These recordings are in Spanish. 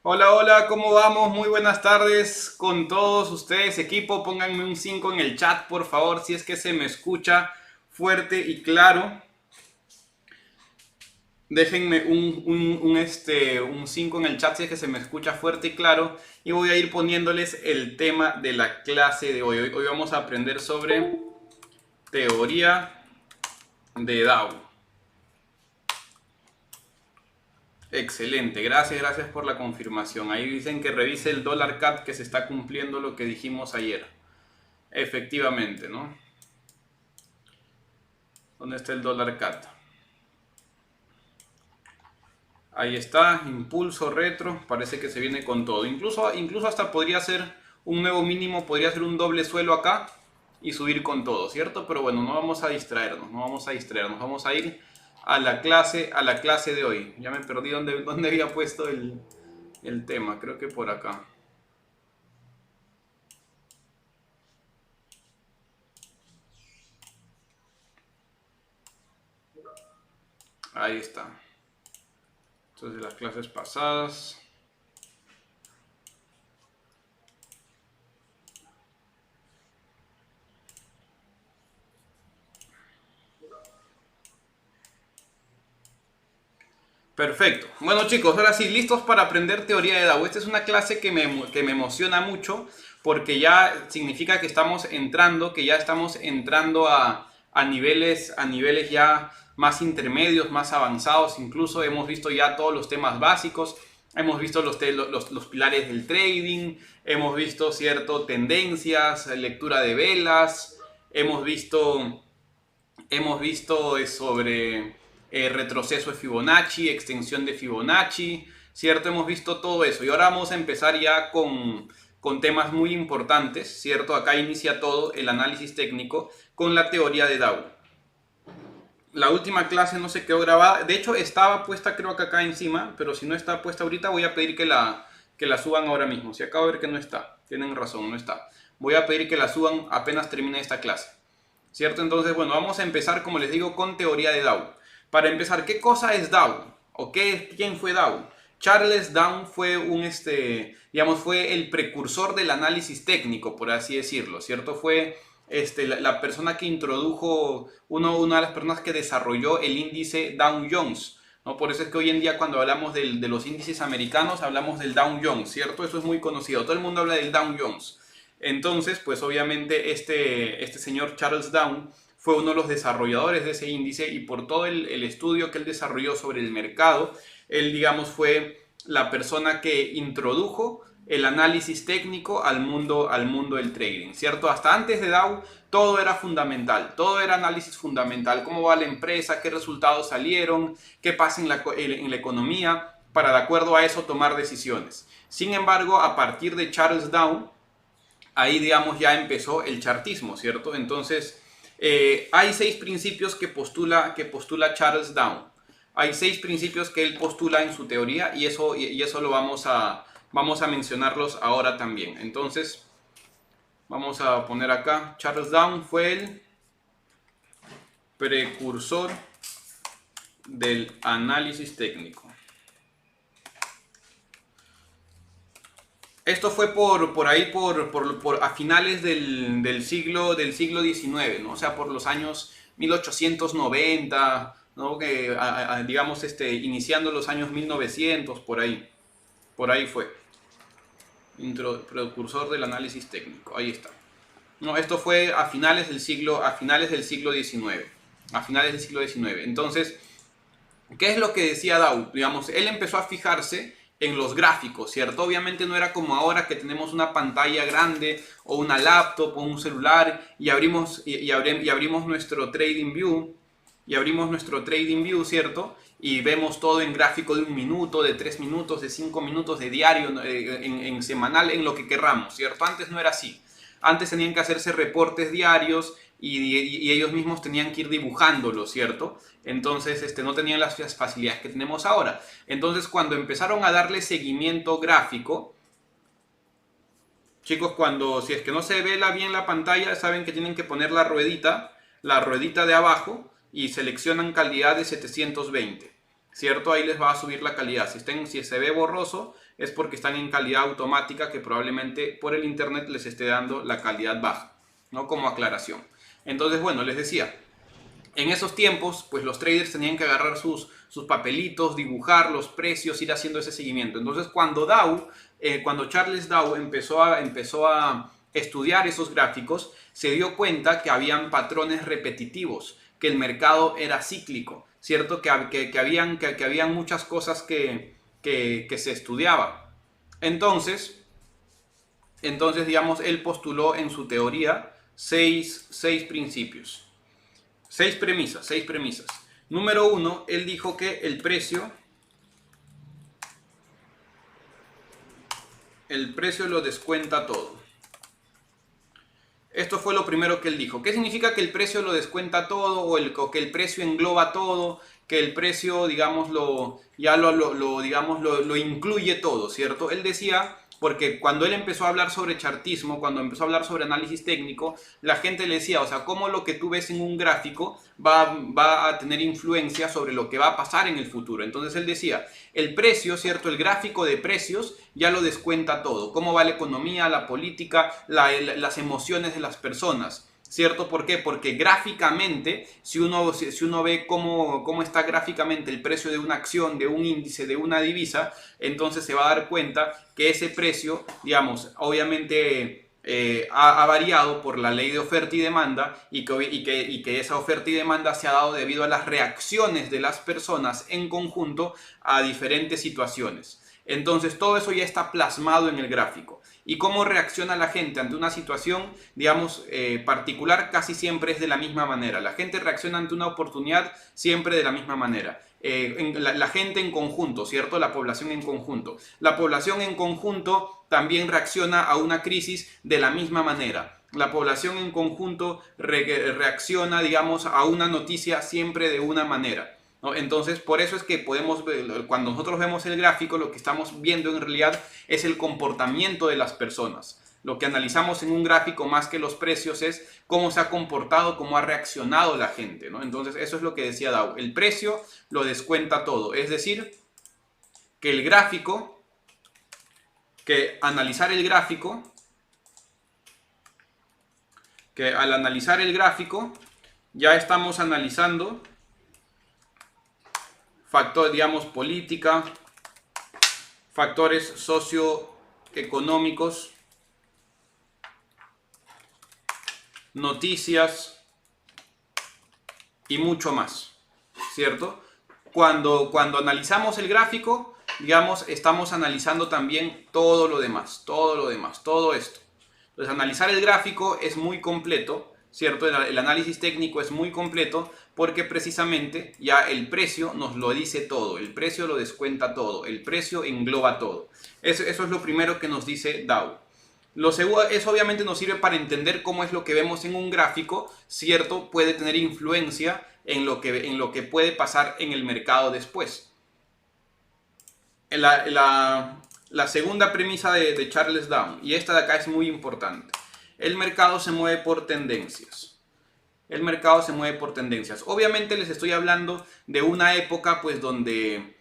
Hola, hola, ¿cómo vamos? Muy buenas tardes con todos ustedes, equipo. Pónganme un 5 en el chat, por favor, si es que se me escucha fuerte y claro. Déjenme un 5 en el chat si es que se me escucha fuerte y claro. Y voy a ir poniéndoles el tema de la clase de hoy. Hoy vamos a aprender sobre teoría de Dow. Excelente, gracias por la confirmación. Ahí dicen que revise el dólar CAT, que se está cumpliendo lo que dijimos ayer. Efectivamente, ¿no? ¿Dónde está el dólar CAT? Ahí está, impulso retro, parece que se viene con todo. Incluso hasta podría ser un nuevo mínimo, podría ser un doble suelo acá y subir con todo, ¿cierto? Pero bueno, no vamos a distraernos, vamos a ir a la clase de hoy. Ya me perdí dónde había puesto el tema, creo que por acá. Ahí está. Entonces las clases pasadas. Perfecto. Bueno chicos, ahora sí, listos para aprender teoría de Dow. Esta es una clase que me emociona mucho porque ya significa que estamos entrando, a niveles ya más intermedios, más avanzados. Incluso hemos visto ya todos los temas básicos, hemos visto los pilares del trading, hemos visto, cierto, tendencias, lectura de velas, hemos visto sobre retroceso de Fibonacci, extensión de Fibonacci, ¿cierto? Hemos visto todo eso y ahora vamos a empezar ya con temas muy importantes, ¿cierto? Acá inicia todo el análisis técnico con la teoría de Dow. La última clase no se quedó grabada, de hecho estaba puesta creo que acá encima, pero si no está puesta ahorita voy a pedir que la suban ahora mismo. Si acabo de ver que no está, tienen razón, no está. Voy a pedir que la suban apenas termine esta clase. ¿Cierto? Entonces, bueno, vamos a empezar, como les digo, con teoría de Dow. Para empezar, ¿qué cosa es Dow? ¿O quién fue Dow? Charles Dow fue fue el precursor del análisis técnico, por así decirlo, ¿cierto? Fue la persona que introdujo, una de las personas que desarrolló el índice Dow Jones, ¿no? Por eso es que hoy en día cuando hablamos de los índices americanos, hablamos del Dow Jones, ¿cierto? Eso es muy conocido, todo el mundo habla del Dow Jones. Entonces, pues obviamente este señor Charles Dow fue uno de los desarrolladores de ese índice y por todo el estudio que él desarrolló sobre el mercado, él, digamos, fue la persona que introdujo el análisis técnico al mundo del trading, ¿cierto? Hasta antes de Dow todo era fundamental, todo era análisis fundamental, cómo va la empresa, qué resultados salieron, qué pasa en la economía, para de acuerdo a eso tomar decisiones. Sin embargo, a partir de Charles Dow, ahí digamos ya empezó el chartismo, ¿cierto? Entonces, hay 6 principios que postula Charles Dow. Hay 6 principios que él postula en su teoría y eso lo vamos a mencionarlos ahora también. Entonces, vamos a poner acá, Charles Dow fue el precursor del análisis técnico. Esto fue por ahí, a finales del siglo XIX, ¿no? O sea, por los años 1890, ¿no? Digamos, iniciando los años 1900, por ahí fue. Precursor del análisis técnico, ahí está. No, esto fue a finales del siglo XIX. A finales del siglo XIX. Entonces, ¿qué es lo que decía Dow? Digamos, él empezó a fijarse en los gráficos, ¿cierto? Obviamente no era como ahora que tenemos una pantalla grande o una laptop o un celular y abrimos nuestro trading view, ¿cierto? Y vemos todo en gráfico de 1 minuto, de 3 minutos, de 5 minutos, de diario, en semanal, en lo que querramos, ¿cierto? Antes no era así. Antes tenían que hacerse reportes diarios y ellos mismos tenían que ir dibujándolo, ¿cierto? Entonces no tenían las facilidades que tenemos ahora. Entonces cuando empezaron a darle seguimiento gráfico, chicos, si es que no se ve bien la pantalla, saben que tienen que poner la ruedita de abajo y seleccionan calidad de 720. ¿cierto? Ahí les va a subir la calidad. Si se ve borroso es porque están en calidad automática, que probablemente por el internet les esté dando la calidad baja, ¿no? Como aclaración. Entonces, bueno, les decía, en esos tiempos, pues los traders tenían que agarrar sus papelitos, dibujar los precios, ir haciendo ese seguimiento. Entonces, cuando Charles Dow empezó a estudiar esos gráficos, se dio cuenta que habían patrones repetitivos, que el mercado era cíclico, ¿cierto? Que habían muchas cosas que se estudiaba. Entonces, digamos, él postuló en su teoría seis principios. Seis premisas. Número 1, él dijo que el precio lo descuenta todo. Esto fue lo primero que él dijo. ¿Qué significa que el precio lo descuenta todo o que el precio engloba todo? Que el precio, digamos, lo incluye todo, ¿cierto? Él decía, porque cuando él empezó a hablar sobre chartismo, cuando empezó a hablar sobre análisis técnico, la gente le decía, o sea, cómo lo que tú ves en un gráfico va a tener influencia sobre lo que va a pasar en el futuro. Entonces él decía, el precio, ¿cierto? El gráfico de precios ya lo descuenta todo. Cómo va la economía, la política, las emociones de las personas. ¿Cierto? ¿Por qué? Porque gráficamente, si uno ve cómo está gráficamente el precio de una acción, de un índice, de una divisa, entonces se va a dar cuenta que ese precio, digamos, obviamente ha variado por la ley de oferta y demanda y que esa oferta y demanda se ha dado debido a las reacciones de las personas en conjunto a diferentes situaciones. Entonces todo eso ya está plasmado en el gráfico. Y cómo reacciona la gente ante una situación, digamos, particular, casi siempre es de la misma manera. La gente reacciona ante una oportunidad siempre de la misma manera. La gente en conjunto, ¿cierto? La población en conjunto. La población en conjunto también reacciona a una crisis de la misma manera. La población en conjunto reacciona, digamos, a una noticia siempre de una manera, ¿no? Entonces, por eso es que podemos ver, cuando nosotros vemos el gráfico, lo que estamos viendo en realidad es el comportamiento de las personas. Lo que analizamos en un gráfico más que los precios es cómo se ha comportado, cómo ha reaccionado la gente, ¿no? Entonces, eso es lo que decía Dow. El precio lo descuenta todo. Es decir, que el gráfico, que analizar el gráfico, que al analizar el gráfico ya estamos analizando factores, digamos, política, factores socioeconómicos, noticias y mucho más, ¿cierto? Cuando analizamos el gráfico, digamos, estamos analizando también todo lo demás, todo esto. Entonces, analizar el gráfico es muy completo, ¿cierto? El análisis técnico es muy completo porque precisamente ya el precio nos lo dice todo, el precio lo descuenta todo, el precio engloba todo. Eso es lo primero que nos dice Dow. Eso obviamente nos sirve para entender cómo es lo que vemos en un gráfico, ¿cierto? Puede tener influencia en lo que puede pasar en el mercado después. La segunda premisa de Charles Dow, y esta de acá es muy importante. El mercado se mueve por tendencias. Obviamente les estoy hablando de una época pues donde,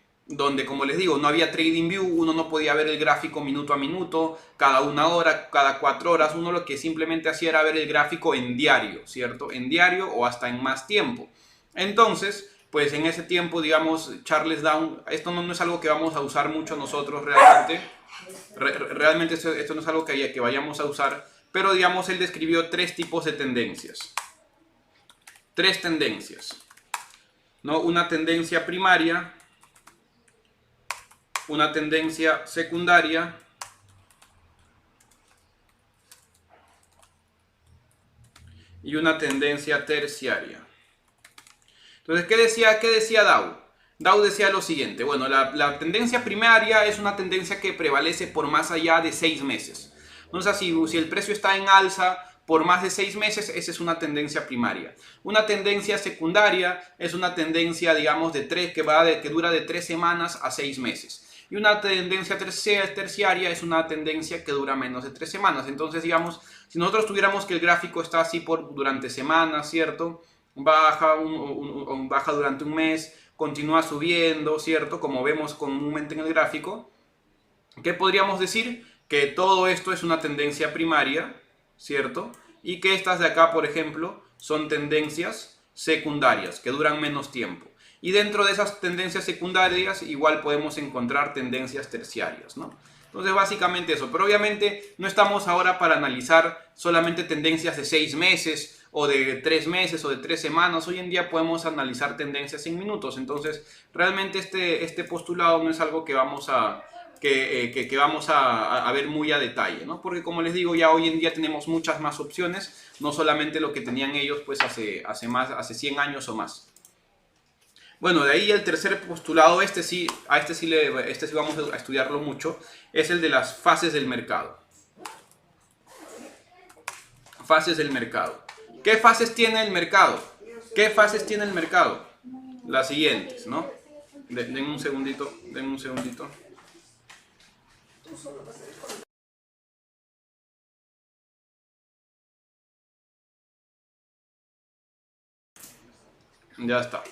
como les digo, no había TradingView, uno no podía ver el gráfico minuto a minuto, cada 1 hora, cada 4 horas, uno lo que simplemente hacía era ver el gráfico en diario, ¿cierto? En diario o hasta en más tiempo. Entonces, pues en ese tiempo, digamos, Charles Dow, esto no es algo que vamos a usar mucho nosotros realmente, realmente esto no es algo que vayamos a usar, pero digamos, él describió 3 tipos de tendencias. 3 tendencias, ¿no? Una tendencia primaria, una tendencia secundaria y una tendencia terciaria. Entonces, ¿qué decía Dow? Dow decía lo siguiente, bueno, la tendencia primaria es una tendencia que prevalece por más allá de 6 meses. Entonces, si el precio está en alza por más de 6 meses, esa es una tendencia primaria. Una tendencia secundaria es una tendencia, digamos, que dura de 3 semanas a 6 meses. Y una tendencia terciaria es una tendencia que dura menos de 3 semanas. Entonces, digamos, si nosotros tuviéramos que el gráfico está así durante semanas, ¿cierto? Baja durante un mes, continúa subiendo, ¿cierto? Como vemos comúnmente en el gráfico. ¿Qué podríamos decir? Que todo esto es una tendencia primaria, ¿cierto? Y que estas de acá, por ejemplo, son tendencias secundarias, que duran menos tiempo. Y dentro de esas tendencias secundarias igual podemos encontrar tendencias terciarias, ¿no? Entonces básicamente eso, pero obviamente no estamos ahora para analizar solamente tendencias de 6 meses o de 3 meses o de 3 semanas. Hoy en día podemos analizar tendencias en minutos. Entonces realmente este postulado no es algo que vamos a ver muy a detalle, ¿no? Porque como les digo, ya hoy en día tenemos muchas más opciones, no solamente lo que tenían ellos pues hace 100 años o más. Bueno, de ahí el tercer postulado, este sí vamos a estudiarlo mucho, es el de las fases del mercado. Fases del mercado. ¿Qué fases tiene el mercado? ¿Qué fases tiene el mercado? Las siguientes, ¿no? Denme un segundito, denme un segundito. Ya está.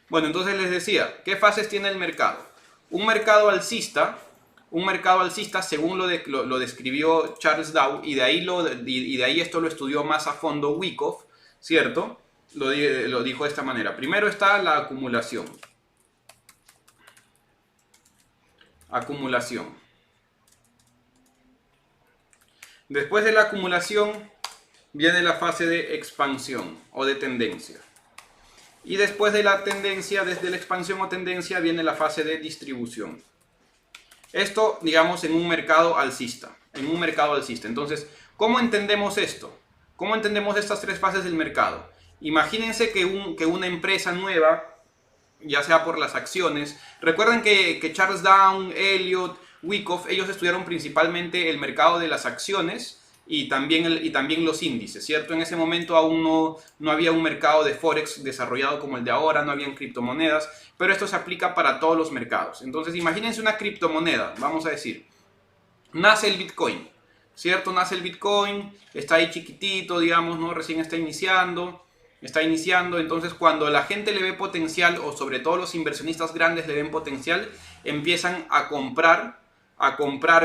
Bueno, entonces les decía, ¿qué fases tiene el mercado? Un mercado alcista según lo describió Charles Dow, y de ahí esto lo estudió más a fondo Wyckoff, ¿cierto? Lo dijo de esta manera. Primero está la acumulación. Acumulación. Después de la acumulación viene la fase de expansión o de tendencia. Y después de la tendencia, desde la expansión o tendencia, viene la fase de distribución. Esto, digamos, en un mercado alcista. Entonces, ¿cómo entendemos esto? ¿Cómo entendemos estas tres fases del mercado? Imagínense que una empresa nueva, ya sea por las acciones, recuerden que Charles Dow, Elliott, Wyckoff, ellos estudiaron principalmente el mercado de las acciones y también los índices, ¿cierto? En ese momento aún no había un mercado de Forex desarrollado como el de ahora, no habían criptomonedas, pero esto se aplica para todos los mercados. Entonces imagínense una criptomoneda, vamos a decir, nace el Bitcoin, ¿cierto? Nace el Bitcoin, está ahí chiquitito, digamos, ¿no? Recién está iniciando, entonces cuando la gente le ve potencial, o sobre todo los inversionistas grandes le ven potencial, empiezan a comprar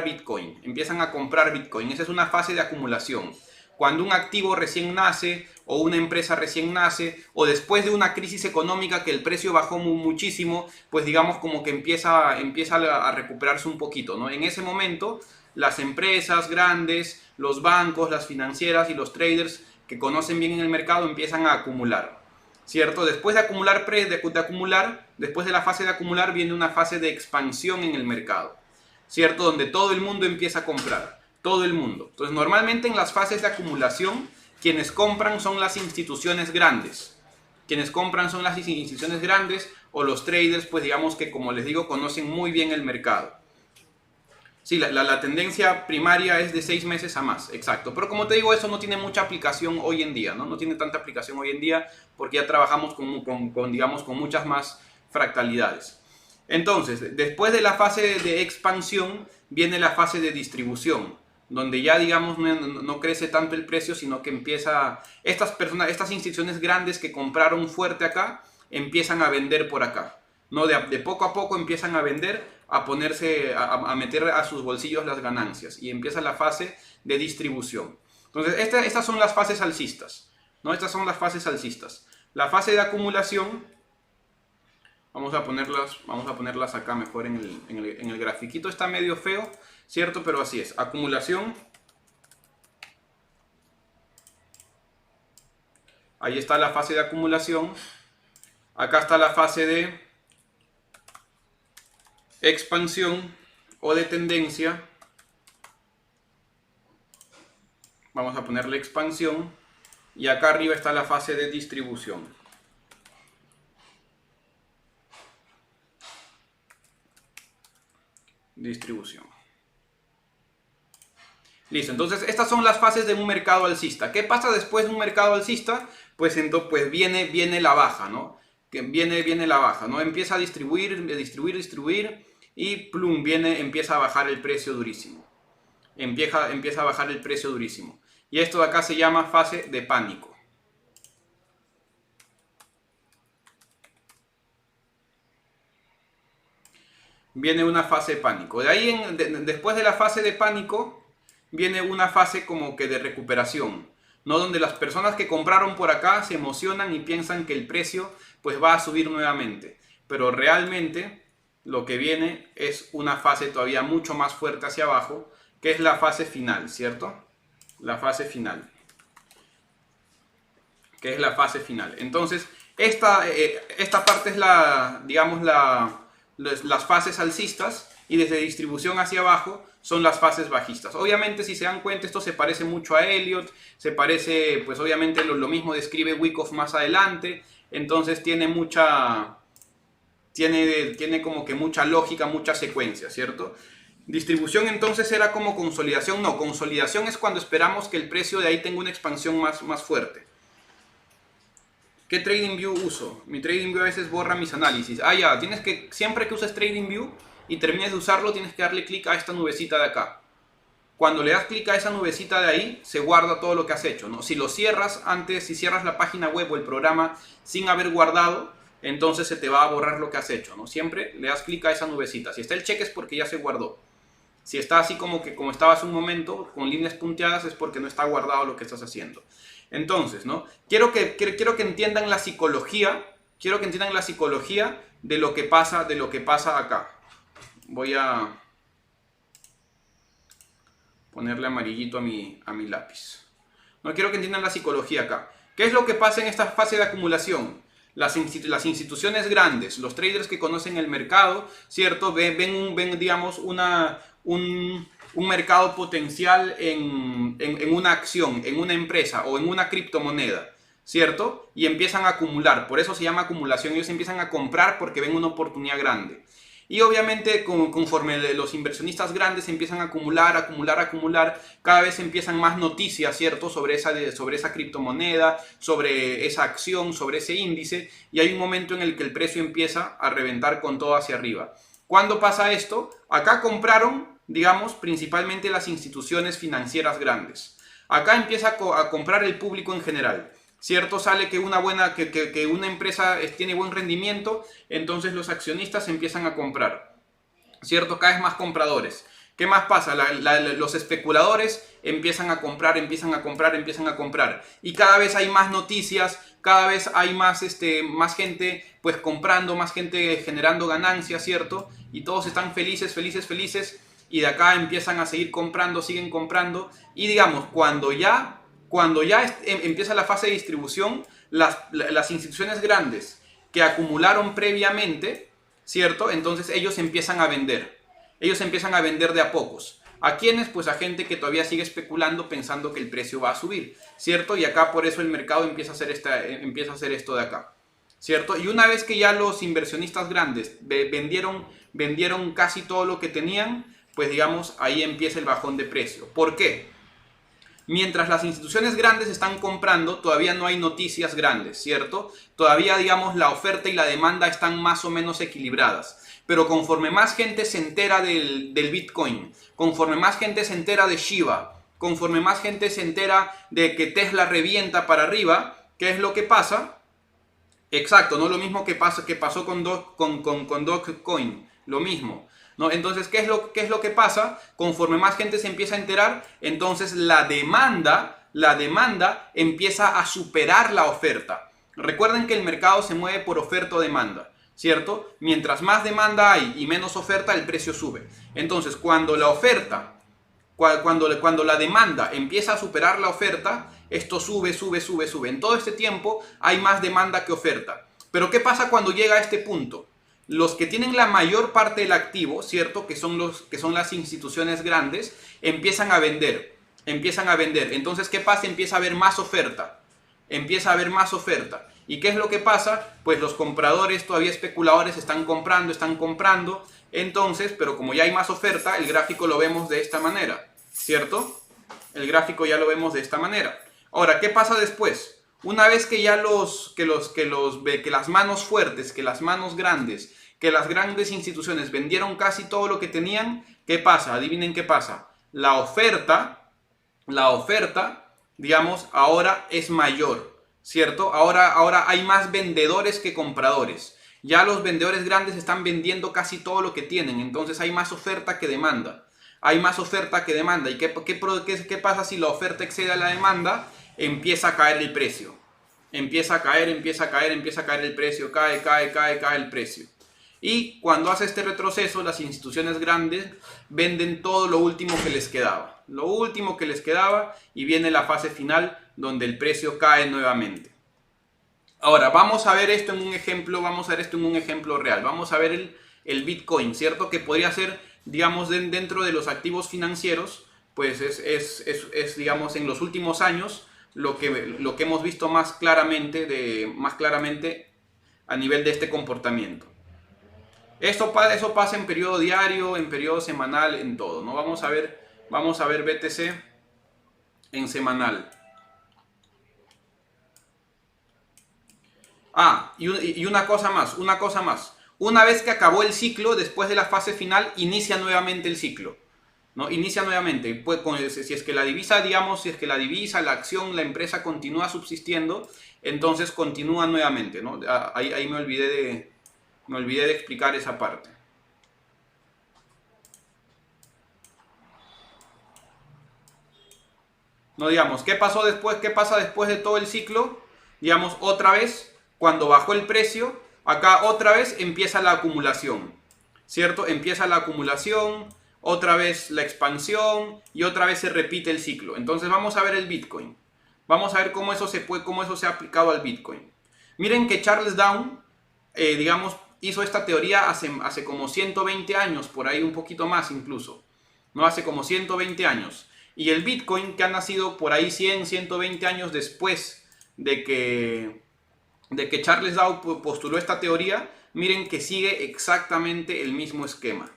Bitcoin. Esa es una fase de acumulación. Cuando un activo recién nace, o una empresa recién nace, o después de una crisis económica que el precio bajó muchísimo, pues digamos como que empieza a recuperarse un poquito, ¿no? En ese momento, las empresas grandes, los bancos, las financieras y los traders que conocen bien en el mercado empiezan a acumular, ¿cierto? Después de acumular, después de la fase de acumular viene una fase de expansión en el mercado, ¿cierto? Donde todo el mundo empieza a comprar, todo el mundo. Entonces, normalmente en las fases de acumulación, quienes compran son las instituciones grandes. O los traders, pues digamos que, como les digo, conocen muy bien el mercado. Sí, la tendencia primaria es de 6 meses a más, exacto. Pero como te digo, eso no tiene mucha aplicación hoy en día, ¿no? No tiene tanta aplicación hoy en día porque ya trabajamos con muchas más fractalidades. Entonces, después de la fase de expansión, viene la fase de distribución, donde ya, digamos, no crece tanto el precio, sino que estas instituciones grandes que compraron fuerte acá, empiezan a vender por acá, ¿no? De poco a poco empiezan a vender, a meter a sus bolsillos las ganancias, y empieza la fase de distribución. Entonces, estas son las fases alcistas, ¿no? Estas son las fases alcistas. La fase de acumulación, vamos a ponerlas acá mejor en el grafiquito. Está medio feo, ¿cierto? Pero así es. Acumulación. Ahí está la fase de acumulación. Acá está la fase de expansión o de tendencia. Vamos a ponerle expansión. Y acá arriba está la fase de distribución. Listo, entonces estas son las fases de un mercado alcista. ¿Qué pasa después de un mercado alcista? Pues viene la baja, ¿no? Viene la baja, ¿no? Empieza a distribuir y plum, empieza a bajar el precio durísimo. Empieza a bajar el precio durísimo. Y esto de acá se llama fase de pánico. Viene una fase de pánico. De ahí, después de la fase de pánico, viene una fase como que de recuperación, ¿no? Donde las personas que compraron por acá se emocionan y piensan que el precio pues va a subir nuevamente. Pero realmente lo que viene es una fase todavía mucho más fuerte hacia abajo, que es la fase final, ¿cierto? La fase final. Que es la fase final. Entonces, esta parte es digamos, las fases alcistas, y desde distribución hacia abajo son las fases bajistas. Obviamente, si se dan cuenta, esto se parece mucho a Elliott, se parece, pues obviamente lo mismo describe Wyckoff más adelante, entonces tiene como que mucha lógica, mucha secuencia, ¿cierto? Distribución entonces era como consolidación. No, consolidación es cuando esperamos que el precio de ahí tenga una expansión más fuerte. ¿Qué TradingView uso? Mi TradingView a veces borra mis análisis. Ya, siempre que uses TradingView y termines de usarlo, tienes que darle clic a esta nubecita de acá. Cuando le das clic a esa nubecita de ahí, se guarda todo lo que has hecho, ¿no? Si lo cierras antes, si cierras la página web o el programa sin haber guardado, entonces se te va a borrar lo que has hecho, ¿no? Siempre le das clic a esa nubecita. Si está el cheque es porque ya se guardó. Si está así como estaba hace un momento, con líneas punteadas, es porque no está guardado lo que estás haciendo. Entonces, ¿no? Quiero que entiendan la psicología. Quiero que entiendan la psicología de lo que pasa acá. Voy a ponerle amarillito a mi lápiz. No quiero que entiendan la psicología acá. ¿Qué es lo que pasa en esta fase de acumulación? Las instituciones grandes, los traders que conocen el mercado, ¿cierto? Ven digamos, un mercado potencial en una acción, en una empresa o en una criptomoneda, ¿cierto? Y empiezan a acumular, por eso se llama acumulación. Ellos empiezan a comprar porque ven una oportunidad grande. Y obviamente conforme los inversionistas grandes empiezan a acumular, cada vez empiezan más noticias, ¿cierto? Sobre esa criptomoneda, sobre esa acción, sobre ese índice, y hay un momento en el que el precio empieza a reventar con todo hacia arriba. ¿Cuándo pasa esto? Acá compraron, digamos, principalmente las instituciones financieras grandes. Acá empieza a comprar el público en general, ¿cierto? Sale que una empresa tiene buen rendimiento, entonces los accionistas empiezan a comprar, ¿cierto? Cada vez más compradores. ¿Qué más pasa? Los especuladores empiezan a comprar, y cada vez hay más noticias, cada vez hay más gente pues comprando, más gente generando ganancias, ¿cierto? Y todos están felices, y de acá empiezan a seguir comprando, siguen comprando, y digamos, cuando ya empieza la fase de distribución, las instituciones grandes que acumularon previamente, ¿cierto? Entonces ellos empiezan a vender. Ellos empiezan a vender de a pocos. ¿A quiénes? Pues a gente que todavía sigue especulando pensando que el precio va a subir, ¿cierto? Y acá por eso el mercado empieza a hacer esto de acá, ¿cierto? Y una vez que ya los inversionistas grandes vendieron casi todo lo que tenían, pues digamos, ahí empieza el bajón de precio. ¿Por qué? Mientras las instituciones grandes están comprando, todavía no hay noticias grandes, ¿cierto? Todavía, digamos, la oferta y la demanda están más o menos equilibradas. Pero conforme más gente se entera del Bitcoin, conforme más gente se entera de Shiba, conforme más gente se entera de que Tesla revienta para arriba, ¿qué es lo que pasa? Exacto, no lo mismo que pasó con Dogecoin, lo mismo, ¿no? Entonces, ¿qué es lo que pasa? Conforme más gente se empieza a enterar, entonces la demanda empieza a superar la oferta. Recuerden que el mercado se mueve por oferta o demanda, ¿cierto? Mientras más demanda hay y menos oferta, el precio sube. Entonces, cuando la demanda empieza a superar la oferta, esto sube. En todo este tiempo hay más demanda que oferta. Pero ¿qué pasa cuando llega a este punto? Los que tienen la mayor parte del activo, ¿cierto? Que son las instituciones grandes, empiezan a vender. Entonces, ¿qué pasa? Empieza a haber más oferta. ¿Y qué es lo que pasa? Pues los compradores, todavía especuladores, están comprando. Entonces, pero como ya hay más oferta, el gráfico lo vemos de esta manera, ¿cierto? El gráfico ya lo vemos de esta manera. Ahora, ¿qué pasa después? Una vez que ya que las manos fuertes, que las manos grandes, que las grandes instituciones vendieron casi todo lo que tenían, ¿qué pasa? Adivinen qué pasa. La oferta, digamos, ahora es mayor, ¿cierto? Ahora hay más vendedores que compradores. Ya los vendedores grandes están vendiendo casi todo lo que tienen, entonces hay más oferta que demanda. Hay más oferta que demanda. ¿Y qué pasa si la oferta excede a la demanda? Empieza a caer el precio. Empieza a caer el precio, cae el precio. Y cuando hace este retroceso, las instituciones grandes venden todo lo último que les quedaba. Lo último que les quedaba, y viene la fase final donde el precio cae nuevamente. Ahora, vamos a ver esto en un ejemplo, real. Vamos a ver el Bitcoin, ¿cierto? Que podría ser, digamos, dentro de los activos financieros, pues es digamos, en los últimos años, lo que hemos visto más claramente a nivel de este comportamiento. Eso pasa en periodo diario, en periodo semanal, en todo, ¿no? Vamos a ver BTC en semanal. Y una cosa más. Una vez que acabó el ciclo, después de la fase final, inicia nuevamente el ciclo, ¿no? Inicia nuevamente. Pues, si es que la divisa, la acción, la empresa continúa subsistiendo, entonces continúa nuevamente, ¿no? Ahí me olvidé de explicar esa parte. No, digamos, ¿qué pasa después de todo el ciclo? Digamos, otra vez, cuando bajó el precio, acá otra vez empieza la acumulación, ¿cierto? Empieza la acumulación, otra vez la expansión y otra vez se repite el ciclo. Entonces vamos a ver el Bitcoin. Vamos a ver cómo eso se ha aplicado al Bitcoin. Miren que Charles Down, digamos, hizo esta teoría hace como 120 años, por ahí un poquito más incluso, ¿no? Hace como 120 años. Y el Bitcoin, que ha nacido por ahí 100, 120 años después de que Charles Dow postuló esta teoría, miren que sigue exactamente el mismo esquema.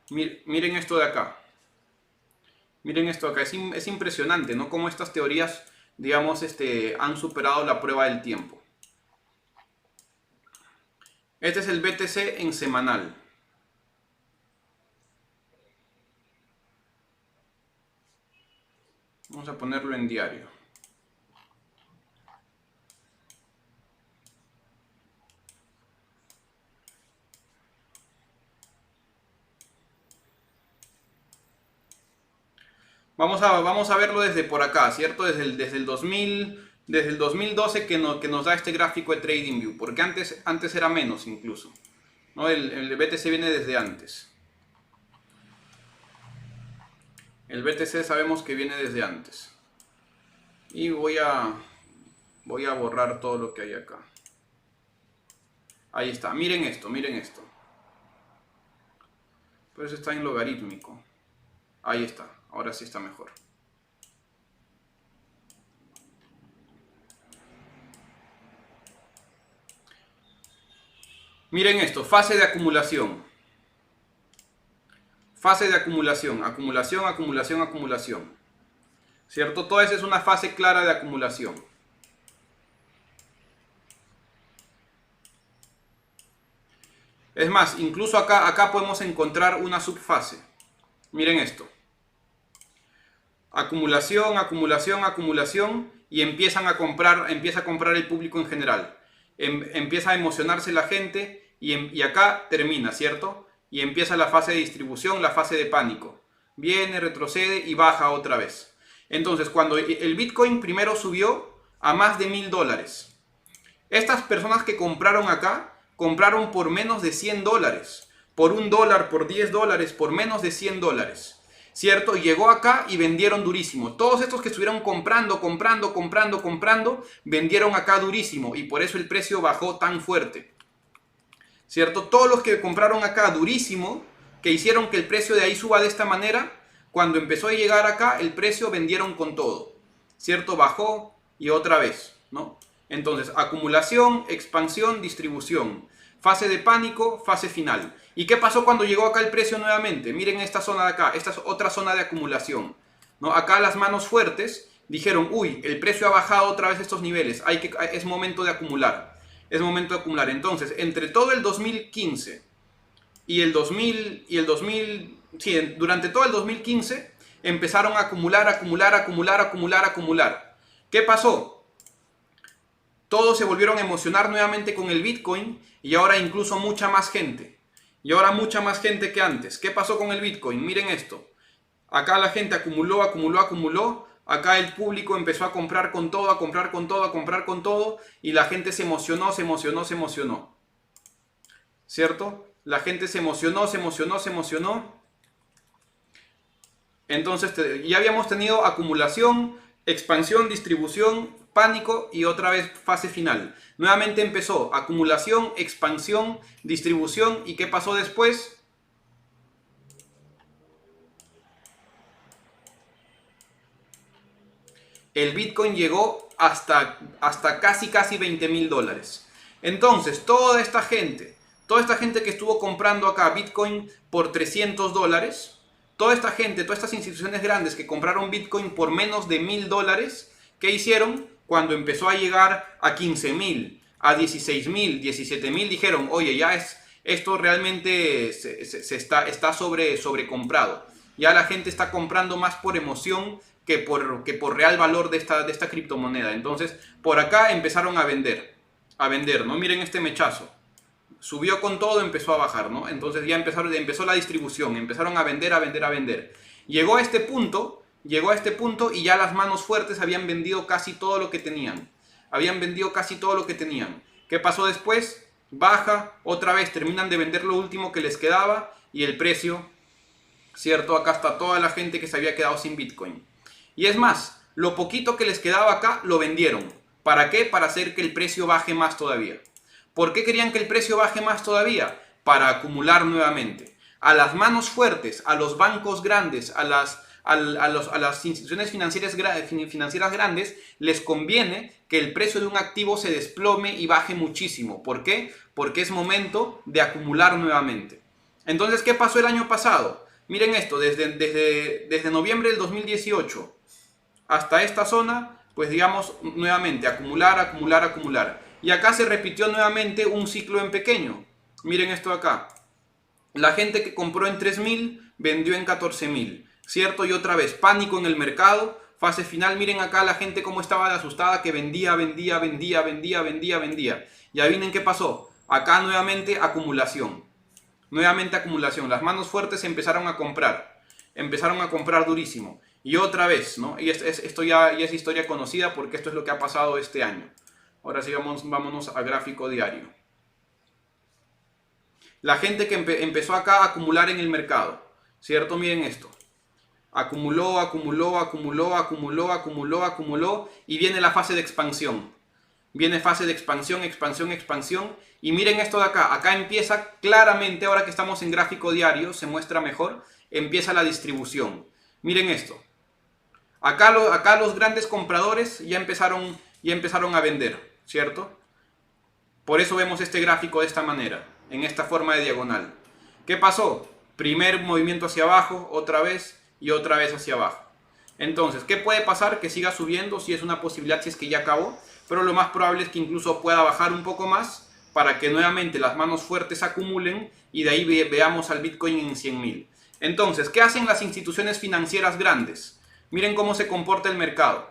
Miren esto de acá. Miren esto de acá. Es impresionante, ¿no? Cómo estas teorías, digamos, han superado la prueba del tiempo. Este es el BTC en semanal. Vamos a ponerlo en diario. Vamos a verlo desde por acá, ¿cierto? Desde el 2012 que nos da este gráfico de TradingView, porque antes era menos incluso, ¿no? El BTC viene desde antes. El BTC sabemos que viene desde antes. Y voy a borrar todo lo que hay acá. Ahí está, miren esto. Pero eso está en logarítmico. Ahí está, ahora sí está mejor. Miren esto, fase de acumulación. Fase de acumulación, acumulación. ¿Cierto? Toda esa es una fase clara de acumulación. Es más, incluso acá podemos encontrar una subfase. Miren esto. Acumulación, y empieza a comprar el público en general. Empieza a emocionarse la gente y acá termina, ¿cierto? Y empieza la fase de distribución, la fase de pánico. Viene, retrocede y baja otra vez. Entonces, cuando el Bitcoin primero subió a más de $1000, estas personas que compraron acá, compraron por menos de $100, por $1, por $10, por menos de $100, ¿cierto? Llegó acá y vendieron durísimo. Todos estos que estuvieron comprando, vendieron acá durísimo y por eso el precio bajó tan fuerte, ¿cierto? Todos los que compraron acá durísimo, que hicieron que el precio de ahí suba de esta manera, cuando empezó a llegar acá, el precio vendieron con todo, ¿cierto? Bajó y otra vez, ¿no? Entonces, acumulación, expansión, distribución. Fase de pánico, fase final. ¿Y qué pasó cuando llegó acá el precio nuevamente? Miren esta zona de acá, esta es otra zona de acumulación, ¿no? Acá las manos fuertes dijeron, uy, el precio ha bajado otra vez estos niveles, es momento de acumular. Es momento de acumular. Entonces, entre todo el 2015 y el 2000, durante todo el 2015 empezaron a acumular. ¿Qué pasó? todos se volvieron a emocionar nuevamente con el Bitcoin y ahora incluso mucha más gente. Y ahora mucha más gente que antes. ¿Qué pasó con el Bitcoin? Miren esto. Acá la gente acumuló, acumuló, acumuló. Acá el público empezó a comprar con todo, a comprar con todo, a comprar con todo. Y la gente se emocionó, se emocionó, se emocionó. ¿Cierto? La gente se emocionó, se emocionó, se emocionó. Entonces ya habíamos tenido acumulación, expansión, distribución, pánico y otra vez fase final. Nuevamente empezó acumulación, expansión, distribución. ¿Y qué pasó después? El Bitcoin llegó hasta casi $20,000. Entonces, toda esta gente que estuvo comprando acá Bitcoin por $300, toda esta gente, todas estas instituciones grandes que compraron Bitcoin por menos de $1,000, ¿qué hicieron? Cuando empezó a llegar a 15,000, a 16,000, 17,000, dijeron, oye, esto realmente está sobrecomprado. Ya la gente está comprando más por emoción que por real valor de esta criptomoneda. Entonces, por acá empezaron a vender, ¿no? Miren este mechazo. Subió con todo, empezó a bajar, ¿no? Entonces ya empezó la distribución, empezaron a vender, a vender, a vender. Llegó a este punto y ya las manos fuertes habían vendido casi todo lo que tenían. ¿Qué pasó después? Baja, otra vez terminan de vender lo último que les quedaba y el precio, ¿cierto? Acá está toda la gente que se había quedado sin Bitcoin. Y es más, lo poquito que les quedaba acá lo vendieron. ¿Para qué? Para hacer que el precio baje más todavía. ¿Por qué querían que el precio baje más todavía? Para acumular nuevamente. A las manos fuertes, a los bancos grandes, a las instituciones financieras grandes, les conviene que el precio de un activo se desplome y baje muchísimo. ¿Por qué? Porque es momento de acumular nuevamente. Entonces, ¿qué pasó el año pasado? Miren esto, desde noviembre del 2018 hasta esta zona, pues digamos nuevamente, acumular, acumular, acumular. Y acá se repitió nuevamente un ciclo en pequeño. Miren esto acá. La gente que compró en 3,000 vendió en 14,000, ¿cierto? Y otra vez, pánico en el mercado, fase final. Miren acá la gente cómo estaba de asustada, que vendía. Y adivinen qué pasó. Acá nuevamente acumulación. Las manos fuertes empezaron a comprar durísimo. Y otra vez, ¿no? Y esto ya es historia conocida porque esto es lo que ha pasado este año. Ahora sí, vámonos a gráfico diario. La gente que empezó acá a acumular en el mercado, ¿cierto? Miren esto. Acumuló y viene la fase de expansión. Viene fase de expansión. Y miren esto de acá. Acá empieza claramente, ahora que estamos en gráfico diario, se muestra mejor, empieza la distribución. Miren esto. Acá los grandes compradores ya empezaron a vender, ¿cierto? Por eso vemos este gráfico de esta manera, en esta forma de diagonal. ¿Qué pasó? Primer movimiento hacia abajo, otra vez y otra vez hacia abajo. Entonces, ¿qué puede pasar? Que siga subiendo, si es una posibilidad, si es que ya acabó, pero lo más probable es que incluso pueda bajar un poco más para que nuevamente las manos fuertes acumulen y de ahí veamos al Bitcoin en 100,000. Entonces, ¿qué hacen las instituciones financieras grandes? Miren cómo se comporta el mercado.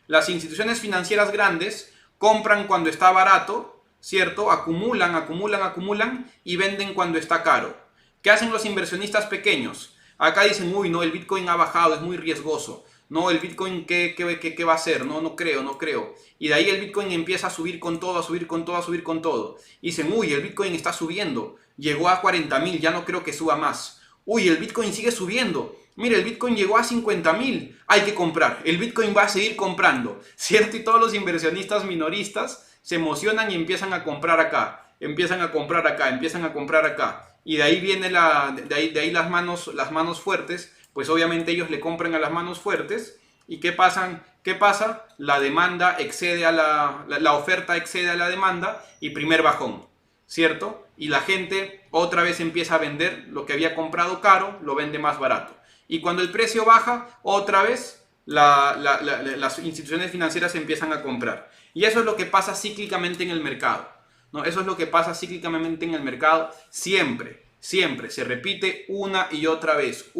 Las instituciones financieras grandes compran cuando está barato, ¿cierto? Acumulan y venden cuando está caro. ¿Qué hacen los inversionistas pequeños? Acá dicen, uy, no, el Bitcoin ha bajado, es muy riesgoso. No, el Bitcoin, ¿qué va a hacer? No creo. Y de ahí el Bitcoin empieza a subir con todo, Y dicen, uy, el Bitcoin está subiendo. Llegó a 40,000, ya no creo que suba más. Uy, el Bitcoin sigue subiendo. Mire, el Bitcoin llegó a 50,000. Hay que comprar. El Bitcoin va a seguir comprando, ¿cierto? Y todos los inversionistas minoristas se emocionan y empiezan a comprar acá. Y de ahí viene de ahí las manos fuertes. Pues obviamente ellos le compran a las manos fuertes. ¿Y qué pasa? La demanda excede a la oferta excede a la demanda y primer bajón, ¿cierto? Y la gente otra vez empieza a vender lo que había comprado caro, lo vende más barato. Y cuando el precio baja, otra vez las instituciones financieras empiezan a comprar. Y eso es lo que pasa cíclicamente en el mercado, ¿no? Eso es lo que pasa cíclicamente en el mercado siempre. Se repite una y otra vez.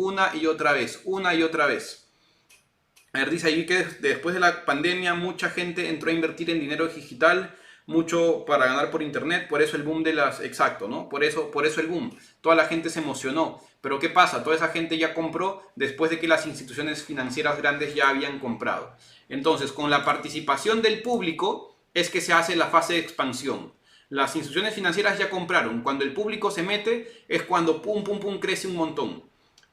A ver, dice ahí que después de la pandemia mucha gente entró a invertir en dinero digital, mucho para ganar por internet, por eso el boom de las... Exacto, ¿no? Por eso el boom. Toda la gente se emocionó. Pero ¿qué pasa? Toda esa gente ya compró después de que las instituciones financieras grandes ya habían comprado. Entonces, con la participación del público es que se hace la fase de expansión. Las instituciones financieras ya compraron. Cuando el público se mete es cuando pum, pum, pum, crece un montón.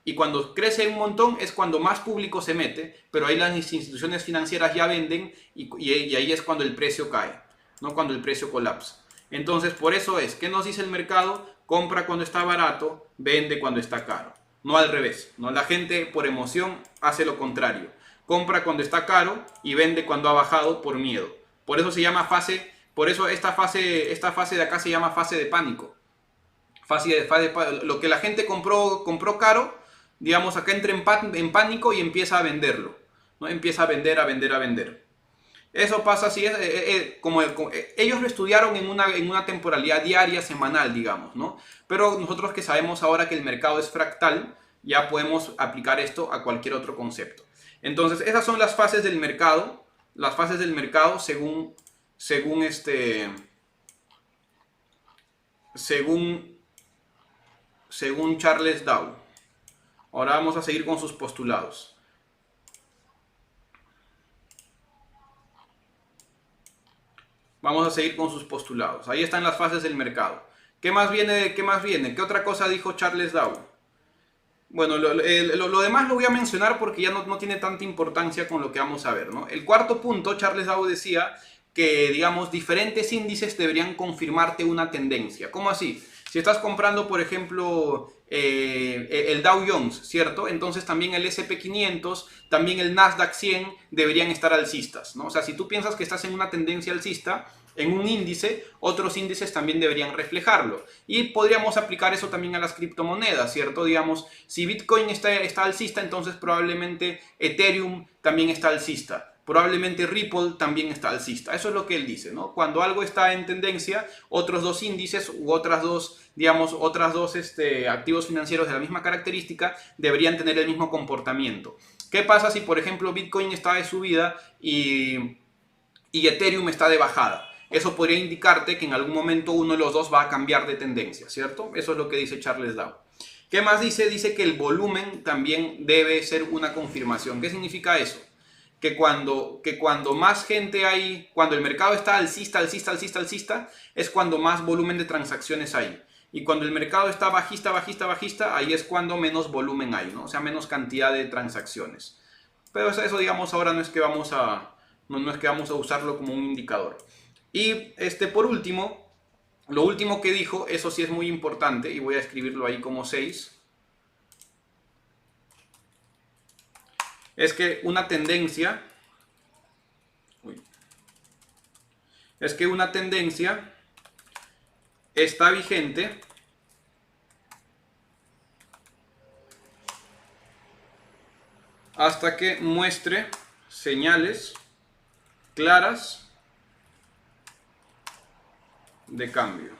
Y cuando crece un montón es cuando más público se mete, pero ahí las instituciones financieras ya venden y ahí es cuando el precio cae, no cuando el precio colapsa. Entonces, por eso es, ¿qué nos dice el mercado? Compra cuando está barato, vende cuando está caro. No al revés, ¿no? La gente por emoción hace lo contrario. Compra cuando está caro y vende cuando ha bajado por miedo. Por eso se llama fase, por eso esta fase de acá se llama fase de pánico. Lo que la gente compró caro, digamos, acá entra en pánico y empieza a venderlo, ¿no? Empieza a vender. Eso pasa así, ellos lo estudiaron en una temporalidad diaria, semanal, digamos, ¿no? Pero nosotros que sabemos ahora que el mercado es fractal, ya podemos aplicar esto a cualquier otro concepto. Entonces, esas son las fases del mercado según Charles Dow. Ahora vamos a seguir con sus postulados. Ahí están las fases del mercado. ¿Qué más viene? ¿Qué otra cosa dijo Charles Dow? Bueno, lo demás lo voy a mencionar porque ya no tiene tanta importancia con lo que vamos a ver, ¿no? El cuarto punto, Charles Dow decía que, digamos, diferentes índices deberían confirmarte una tendencia. ¿Cómo así? Si estás comprando, por ejemplo, el Dow Jones, ¿cierto? Entonces también el S&P 500, también el Nasdaq 100 deberían estar alcistas, ¿no? O sea, si tú piensas que estás en una tendencia alcista, en un índice, otros índices también deberían reflejarlo. Y podríamos aplicar eso también a las criptomonedas, ¿cierto? Digamos, si Bitcoin está alcista, entonces probablemente Ethereum también está alcista. Probablemente Ripple también está alcista. Eso es lo que él dice, ¿no? Cuando algo está en tendencia, otros dos índices u otras dos activos financieros de la misma característica deberían tener el mismo comportamiento. ¿Qué pasa si, por ejemplo, Bitcoin está de subida y Ethereum está de bajada? Eso podría indicarte que en algún momento uno de los dos va a cambiar de tendencia, ¿cierto? Eso es lo que dice Charles Dow. ¿Qué más dice? Dice que el volumen también debe ser una confirmación. ¿Qué significa eso? Que cuando más gente hay, cuando el mercado está alcista, es cuando más volumen de transacciones hay. Y cuando el mercado está bajista, ahí es cuando menos volumen hay, ¿no? O sea, menos cantidad de transacciones. Pero eso digamos, ahora no es que vamos a usarlo como un indicador. Y por último, lo último que dijo, eso sí es muy importante, y voy a escribirlo ahí como 6. Es que una tendencia está vigente hasta que muestre señales claras de cambio.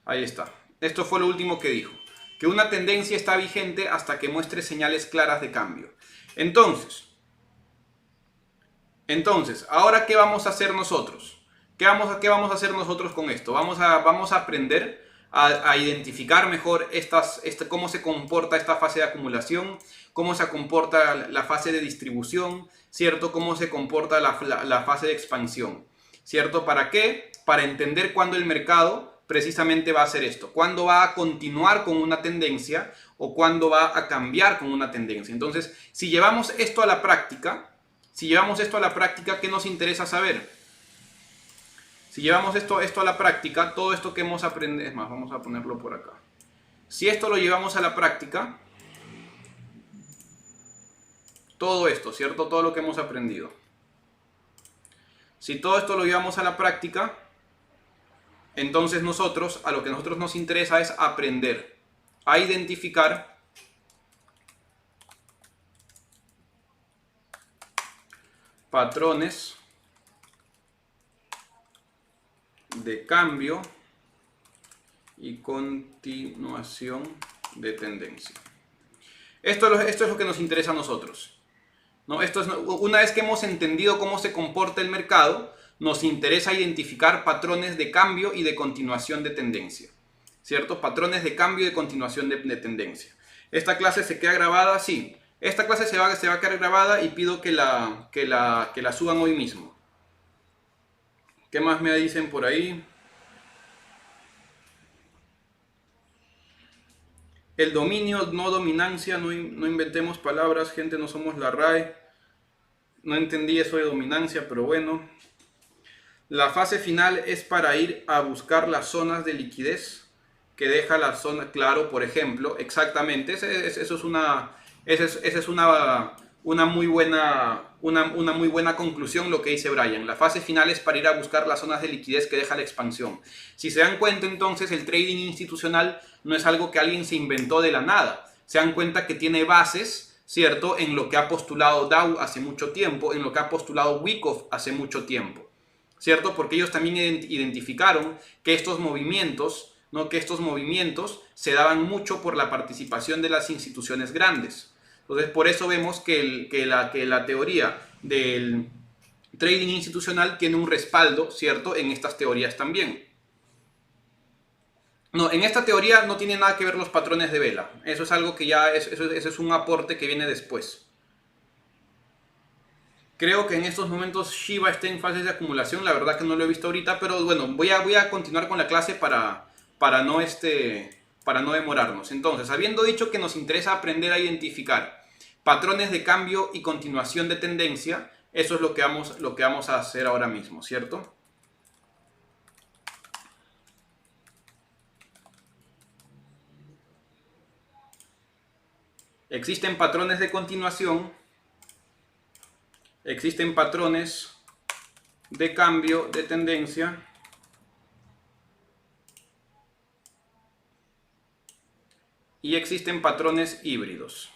Ahí está. Esto fue lo último que dijo. Que una tendencia está vigente hasta que muestre señales claras de cambio. Entonces, ¿ahora qué vamos a hacer nosotros? ¿Qué vamos a hacer nosotros con esto? Vamos a aprender a identificar mejor cómo se comporta esta fase de acumulación, cómo se comporta la fase de distribución, ¿cierto? Cómo se comporta la fase de expansión, ¿cierto? ¿Para qué? Para entender cuándo el mercado precisamente va a hacer esto. Cuándo va a continuar con una tendencia o cuándo va a cambiar con una tendencia. Entonces, si llevamos esto a la práctica, ¿qué nos interesa saber? Si llevamos esto a la práctica, todo esto que hemos aprendido, es más, vamos a ponerlo por acá. Si esto lo llevamos a la práctica, todo esto, ¿cierto? Todo lo que hemos aprendido. Si todo esto lo llevamos a la práctica, entonces a lo que a nosotros nos interesa es aprender a identificar patrones de cambio y continuación de tendencia. Esto es lo que nos interesa a nosotros, ¿no? Una vez que hemos entendido cómo se comporta el mercado, nos interesa identificar patrones de cambio y de continuación de tendencia, ¿cierto? Patrones de cambio y de continuación de tendencia. ¿Esta clase se queda grabada? Sí. Esta clase se va a quedar grabada y pido que la suban hoy mismo. ¿Qué más me dicen por ahí? El dominio, no dominancia, no inventemos palabras, gente, no somos la RAE. No entendí eso de dominancia, pero bueno. La fase final es para ir a buscar las zonas de liquidez que deja la zona, claro, por ejemplo, exactamente, esa es una muy buena conclusión lo que dice Brian. La fase final es para ir a buscar las zonas de liquidez que deja la expansión. Si se dan cuenta, entonces, el trading institucional no es algo que alguien se inventó de la nada. Se dan cuenta que tiene bases, ¿cierto?, en lo que ha postulado Dow hace mucho tiempo, en lo que ha postulado Wyckoff hace mucho tiempo, ¿cierto? Porque ellos también identificaron que estos movimientos, ¿no?, que estos movimientos se daban mucho por la participación de las instituciones grandes. Entonces, por eso vemos que la teoría del trading institucional tiene un respaldo, ¿cierto?, en estas teorías también. No, en esta teoría no tiene nada que ver los patrones de vela. Eso es algo que ya, eso es un aporte que viene después. Creo que en estos momentos Shiba está en fase de acumulación. La verdad que no lo he visto ahorita, pero bueno, voy a continuar con la clase para no demorarnos. Entonces, habiendo dicho que nos interesa aprender a identificar patrones de cambio y continuación de tendencia, eso es lo que vamos a hacer ahora mismo, ¿cierto? Existen patrones de continuación, existen patrones de cambio de tendencia y existen patrones híbridos.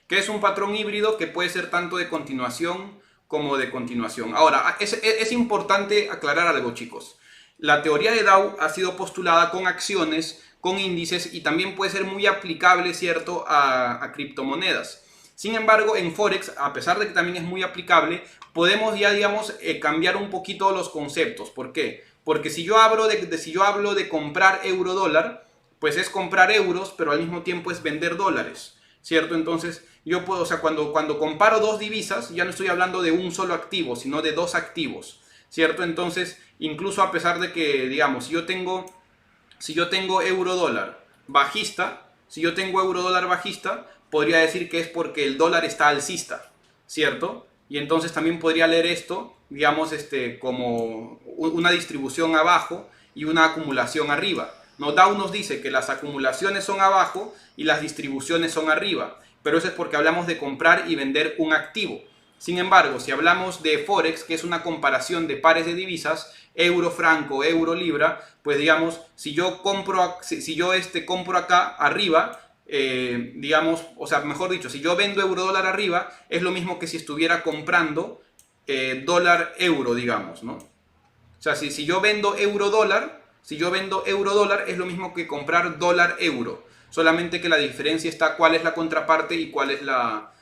¿Qué es un patrón híbrido? Que puede ser tanto de continuación como de continuación. Ahora, es importante aclarar algo, chicos. La teoría de Dow ha sido postulada con acciones, con índices y también puede ser muy aplicable, ¿cierto?, a criptomonedas. Sin embargo, en Forex, a pesar de que también es muy aplicable, podemos ya, digamos, cambiar un poquito los conceptos. ¿Por qué? Porque si yo hablo de comprar euro-dólar, pues es comprar euros, pero al mismo tiempo es vender dólares, ¿cierto? Entonces, yo puedo, o sea, cuando comparo dos divisas, ya no estoy hablando de un solo activo, sino de dos activos, ¿cierto? Entonces, incluso a pesar de que, digamos, si yo tengo euro-dólar bajista, podría decir que es porque el dólar está alcista, ¿cierto? Y entonces también podría leer esto, digamos, como una distribución abajo y una acumulación arriba. No, Dow nos dice que las acumulaciones son abajo y las distribuciones son arriba, pero eso es porque hablamos de comprar y vender un activo. Sin embargo, si hablamos de Forex, que es una comparación de pares de divisas, euro-franco, euro-libra, pues digamos, si yo compro acá arriba, digamos, o sea, mejor dicho, si yo vendo euro-dólar arriba, es lo mismo que si estuviera comprando dólar-euro, digamos, ¿no? O sea, si yo vendo euro-dólar, es lo mismo que comprar dólar-euro. Solamente que la diferencia está cuál es la contraparte y cuál es la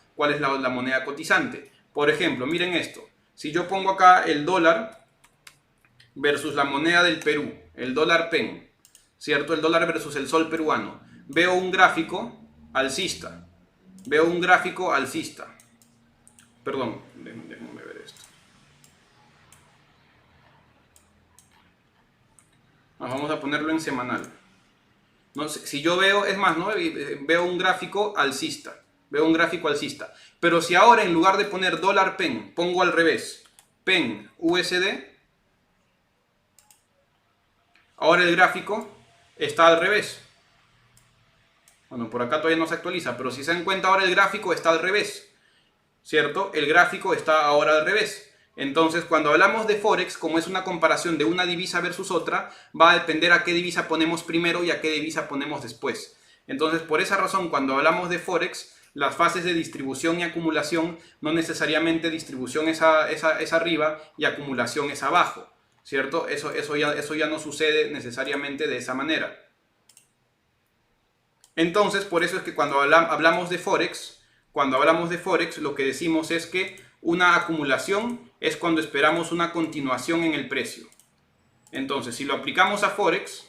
moneda cotizante. Por ejemplo, miren esto. Si yo pongo acá el dólar versus la moneda del Perú, el dólar PEN, ¿cierto? El dólar versus el sol peruano. Veo un gráfico alcista. Perdón, déjenme ver esto. Vamos a ponerlo en semanal. No, si yo veo, es más, ¿no? Veo un gráfico alcista. Pero si ahora en lugar de poner dólar PEN, pongo al revés, PEN USD, ahora el gráfico está al revés. Bueno, por acá todavía no se actualiza, pero si se dan cuenta ahora el gráfico está al revés, ¿cierto? El gráfico está ahora al revés. Entonces, cuando hablamos de Forex, como es una comparación de una divisa versus otra, va a depender a qué divisa ponemos primero y a qué divisa ponemos después. Entonces, por esa razón, cuando hablamos de Forex, las fases de distribución y acumulación, no necesariamente distribución es arriba y acumulación es abajo, ¿cierto? Eso ya no sucede necesariamente de esa manera. Entonces, por eso es que cuando hablamos de Forex, lo que decimos es que una acumulación es cuando esperamos una continuación en el precio. Entonces, si aplicamos a Forex,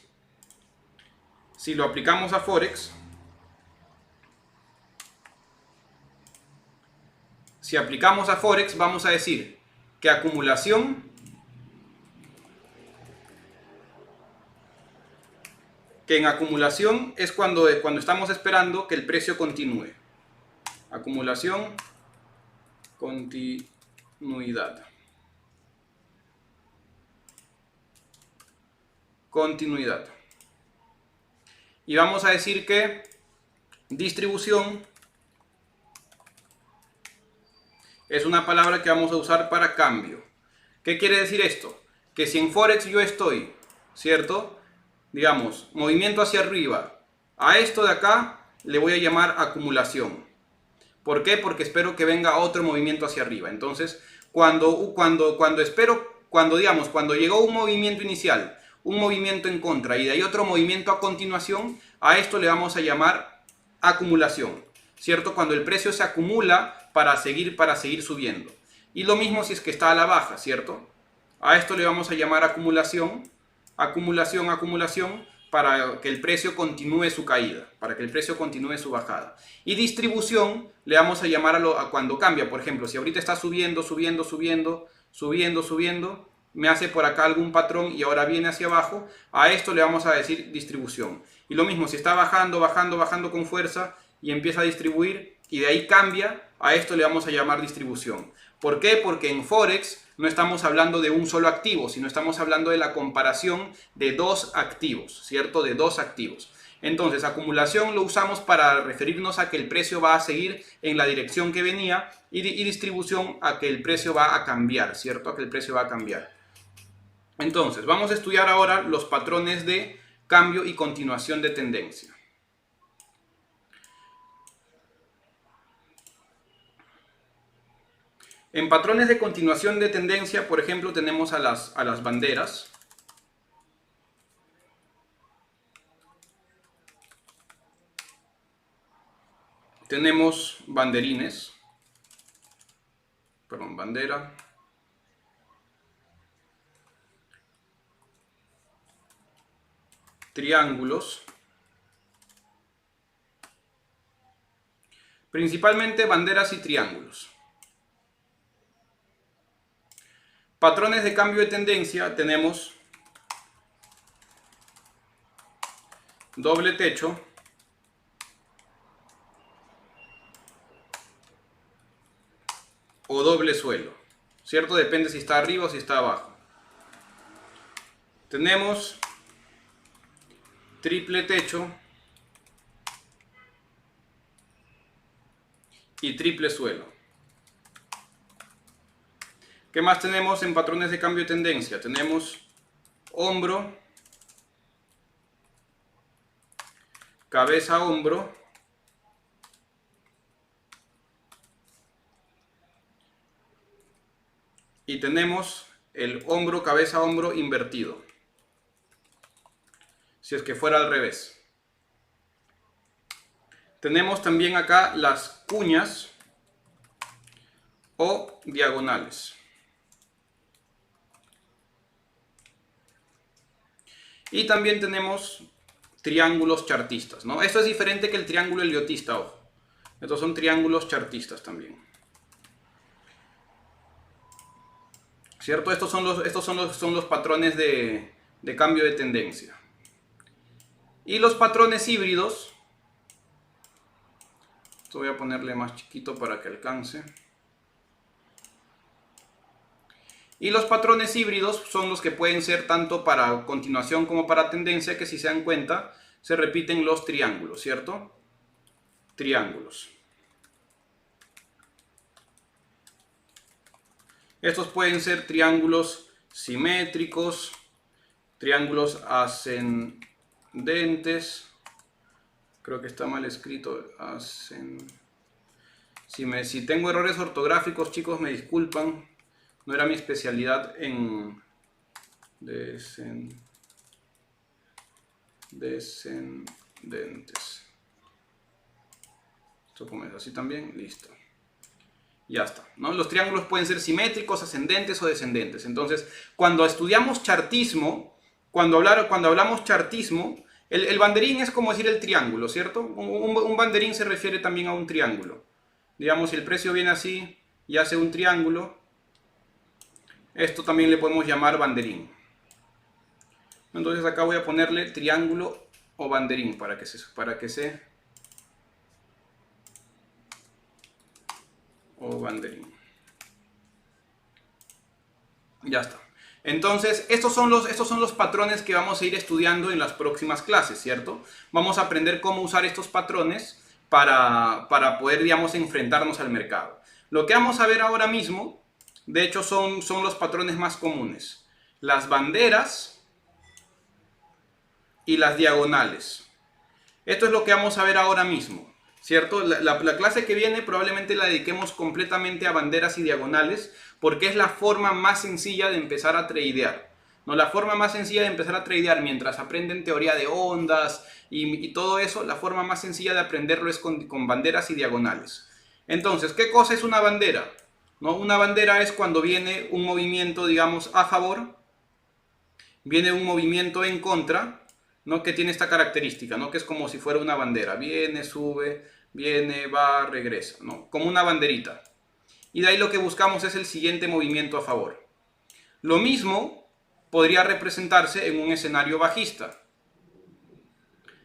vamos a decir que acumulación en acumulación es cuando estamos esperando que el precio continúe. Acumulación, continuidad. Y vamos a decir que distribución es una palabra que vamos a usar para cambio. ¿Qué quiere decir esto? Que si en Forex yo estoy, ¿cierto? Digamos, movimiento hacia arriba. A esto de acá le voy a llamar acumulación. ¿Por qué? Porque espero que venga otro movimiento hacia arriba. Entonces, cuando llegó un movimiento inicial, un movimiento en contra y de ahí otro movimiento a continuación, a esto le vamos a llamar acumulación, ¿cierto? Cuando el precio se acumula para seguir subiendo. Y lo mismo si es que está a la baja, ¿cierto? A esto le vamos a llamar acumulación, para que el precio continúe su caída, para que el precio continúe su bajada. Y distribución le vamos a llamar a cuando cambia. Por ejemplo, si ahorita está subiendo, me hace por acá algún patrón y ahora viene hacia abajo, a esto le vamos a decir distribución. Y lo mismo, si está bajando con fuerza y empieza a distribuir y de ahí cambia, a esto le vamos a llamar distribución. ¿Por qué? Porque en Forex no estamos hablando de un solo activo, sino estamos hablando de la comparación de dos activos, ¿cierto? De dos activos. Entonces, acumulación lo usamos para referirnos a que el precio va a seguir en la dirección que venía y distribución a que el precio va a cambiar, ¿cierto? A que el precio va a cambiar. Entonces, vamos a estudiar ahora los patrones de cambio y continuación de tendencia. En patrones de continuación de tendencia, por ejemplo, tenemos a las banderas. Tenemos banderines. Perdón, bandera. Triángulos. Principalmente banderas y triángulos. Patrones de cambio de tendencia tenemos doble techo, o doble suelo, ¿cierto? Depende si está arriba o si está abajo. Tenemos triple techo y triple suelo. ¿Qué más tenemos en patrones de cambio de tendencia? Tenemos hombro, cabeza, hombro, y tenemos el hombro, cabeza, hombro invertido, si es que fuera al revés. Tenemos también acá las cuñas o diagonales. Y también tenemos triángulos chartistas, ¿no? Esto es diferente que el triángulo heliotista, ojo. Estos son triángulos chartistas también. ¿Cierto? Estos son los patrones de cambio de tendencia. Y los patrones híbridos, esto voy a ponerle más chiquito para que alcance. Y los patrones híbridos son los que pueden ser tanto para continuación como para tendencia, que si se dan cuenta, se repiten los triángulos, ¿cierto? Triángulos. Estos pueden ser triángulos simétricos, triángulos ascendentes. Creo que está mal escrito. Si tengo errores ortográficos, chicos, me disculpan. No era mi especialidad en descendentes. Esto comienza así también, listo. Ya está, ¿no? Los triángulos pueden ser simétricos, ascendentes o descendentes. Entonces, cuando estudiamos chartismo, cuando hablamos chartismo, el banderín es como decir el triángulo, ¿cierto? Un banderín se refiere también a un triángulo. Digamos, si el precio viene así y hace un triángulo, esto también le podemos llamar banderín. Entonces acá voy a ponerle triángulo o banderín para que se o banderín. Ya está. Entonces, estos son los patrones que vamos a ir estudiando en las próximas clases, ¿cierto? Vamos a aprender cómo usar estos patrones para poder, digamos, enfrentarnos al mercado. Lo que vamos a ver ahora mismo, de hecho, son los patrones más comunes. Las banderas y las diagonales. Esto es lo que vamos a ver ahora mismo, ¿cierto? La clase que viene probablemente la dediquemos completamente a banderas y diagonales porque es la forma más sencilla de empezar a tradear, ¿no? La forma más sencilla de empezar a tradear mientras aprenden teoría de ondas y todo eso, la forma más sencilla de aprenderlo es con banderas y diagonales. Entonces, ¿qué cosa es una bandera? ¿No? Una bandera es cuando viene un movimiento, digamos, a favor, viene un movimiento en contra, ¿no? Que tiene esta característica, ¿no? Que es como si fuera una bandera. Viene, sube, viene, va, regresa, ¿no? Como una banderita. Y de ahí lo que buscamos es el siguiente movimiento a favor. Lo mismo podría representarse en un escenario bajista,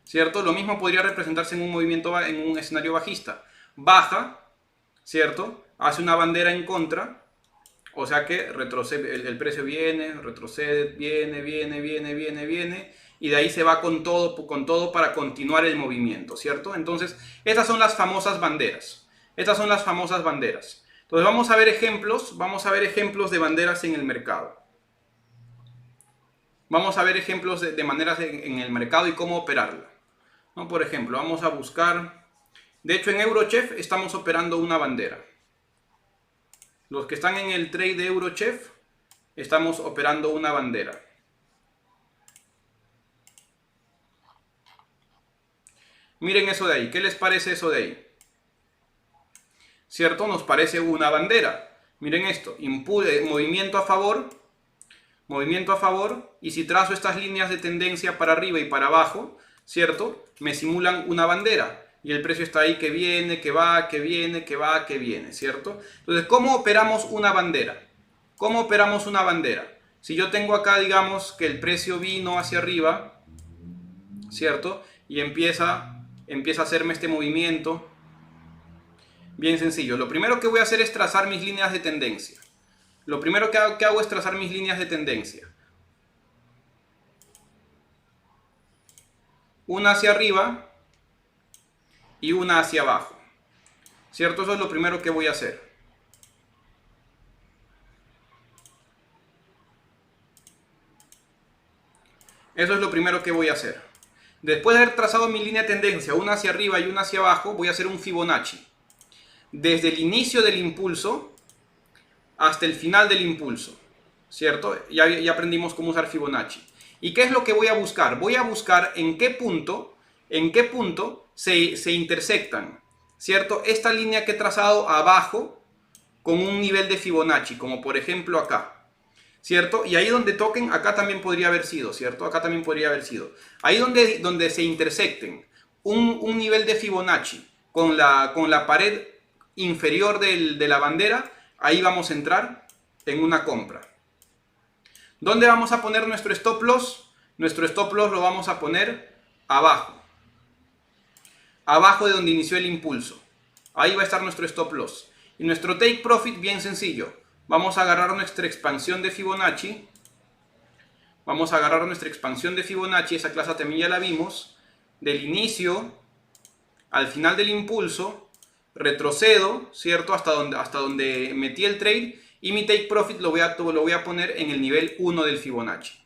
¿cierto? Lo mismo podría representarse en un escenario bajista. Baja, ¿cierto? Hace una bandera en contra, o sea que retrocede, el precio viene, retrocede, viene, y de ahí se va con todo para continuar el movimiento, ¿cierto? Entonces, estas son las famosas banderas. Estas son las famosas banderas. Entonces, vamos a ver ejemplos de banderas en el mercado. Vamos a ver ejemplos de maneras en el mercado y cómo operarla, ¿no? Por ejemplo, vamos a buscar, de hecho en Eurochef estamos operando una bandera. Los que están en el trade de Eurochef, estamos operando una bandera. Miren eso de ahí, ¿qué les parece eso de ahí? ¿Cierto? Nos parece una bandera. Miren esto, movimiento a favor, y si trazo estas líneas de tendencia para arriba y para abajo, ¿cierto? Me simulan una bandera. Y el precio está ahí que viene, que va, que viene, que va, que viene, ¿cierto? Entonces, ¿cómo operamos una bandera? ¿Cómo operamos una bandera? Si yo tengo acá, digamos, que el precio vino hacia arriba, ¿cierto? Y empieza a hacerme este movimiento. Bien sencillo. Lo primero que voy a hacer es trazar mis líneas de tendencia. Lo primero que hago es trazar mis líneas de tendencia. Una hacia arriba y una hacia abajo, ¿cierto? Eso es lo primero que voy a hacer. Eso es lo primero que voy a hacer. Después de haber trazado mi línea de tendencia, una hacia arriba y una hacia abajo, voy a hacer un Fibonacci. Desde el inicio del impulso hasta el final del impulso, ¿cierto? Ya aprendimos cómo usar Fibonacci. ¿Y qué es lo que voy a buscar? Voy a buscar en qué punto se intersectan, ¿cierto? Esta línea que he trazado abajo con un nivel de Fibonacci, como por ejemplo acá, ¿cierto? Y ahí donde toquen, acá también podría haber sido, ¿cierto? Acá también podría haber sido. Ahí donde se intersecten un nivel de Fibonacci con la pared inferior de la bandera, ahí vamos a entrar en una compra. ¿Dónde vamos a poner nuestro stop loss? Nuestro stop loss lo vamos a poner abajo. Abajo de donde inició el impulso. Ahí va a estar nuestro stop loss. Y nuestro take profit bien sencillo. Vamos a agarrar nuestra expansión de Fibonacci. Esa clase también ya la vimos. Del inicio al final del impulso. Retrocedo, ¿cierto? Hasta donde metí el trade. Y mi take profit lo voy a poner en el nivel 1 del Fibonacci.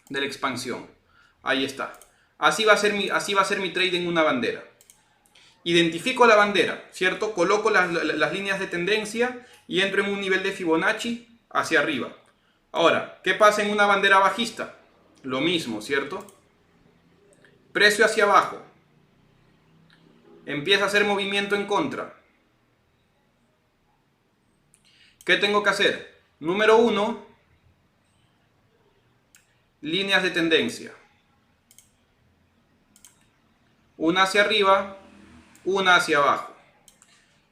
De la expansión. Ahí está. Así va a ser mi trade en una bandera. Identifico la bandera, ¿cierto? Coloco las líneas de tendencia y entro en un nivel de Fibonacci hacia arriba. Ahora, ¿qué pasa en una bandera bajista? Lo mismo, ¿cierto? Precio hacia abajo. Empieza a hacer movimiento en contra. ¿Qué tengo que hacer? Número 1, líneas de tendencia. Una hacia arriba, una hacia abajo.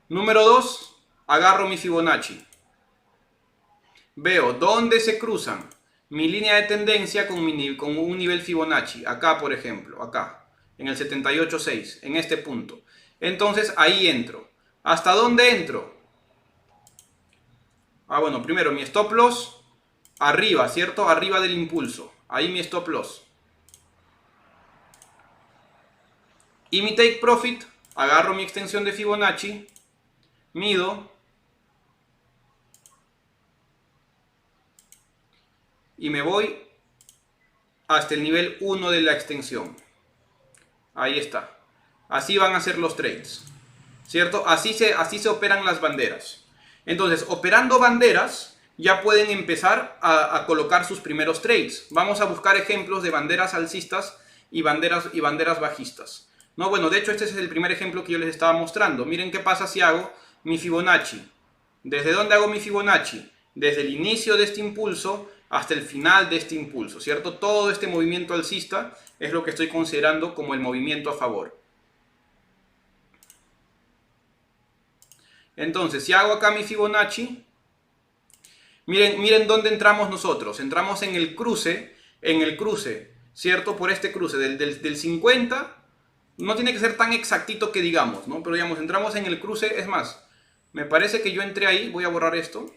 Número 2, agarro mi Fibonacci. Veo dónde se cruzan mi línea de tendencia con un nivel Fibonacci. Acá, por ejemplo, acá, en el 78.6, en este punto. Entonces ahí entro. ¿Hasta dónde entro? Bueno, primero mi stop loss arriba, ¿cierto? Arriba del impulso. Ahí mi stop loss. Y mi take profit, agarro mi extensión de Fibonacci, mido y me voy hasta el nivel 1 de la extensión. Ahí está. Así van a ser los trades, ¿cierto? Así se operan las banderas. Entonces, operando banderas, ya pueden empezar a colocar sus primeros trades. Vamos a buscar ejemplos de banderas alcistas y banderas bajistas. No, bueno, de hecho este es el primer ejemplo que yo les estaba mostrando. Miren qué pasa si hago mi Fibonacci. ¿Desde dónde hago mi Fibonacci? Desde el inicio de este impulso hasta el final de este impulso, ¿cierto? Todo este movimiento alcista es lo que estoy considerando como el movimiento a favor. Entonces, si hago acá mi Fibonacci, miren dónde entramos nosotros. Entramos en el cruce, ¿cierto? Por este cruce del 50. No tiene que ser tan exactito que digamos, ¿no? Pero digamos, entramos en el cruce. Es más, me parece que yo entré ahí. Voy a borrar esto.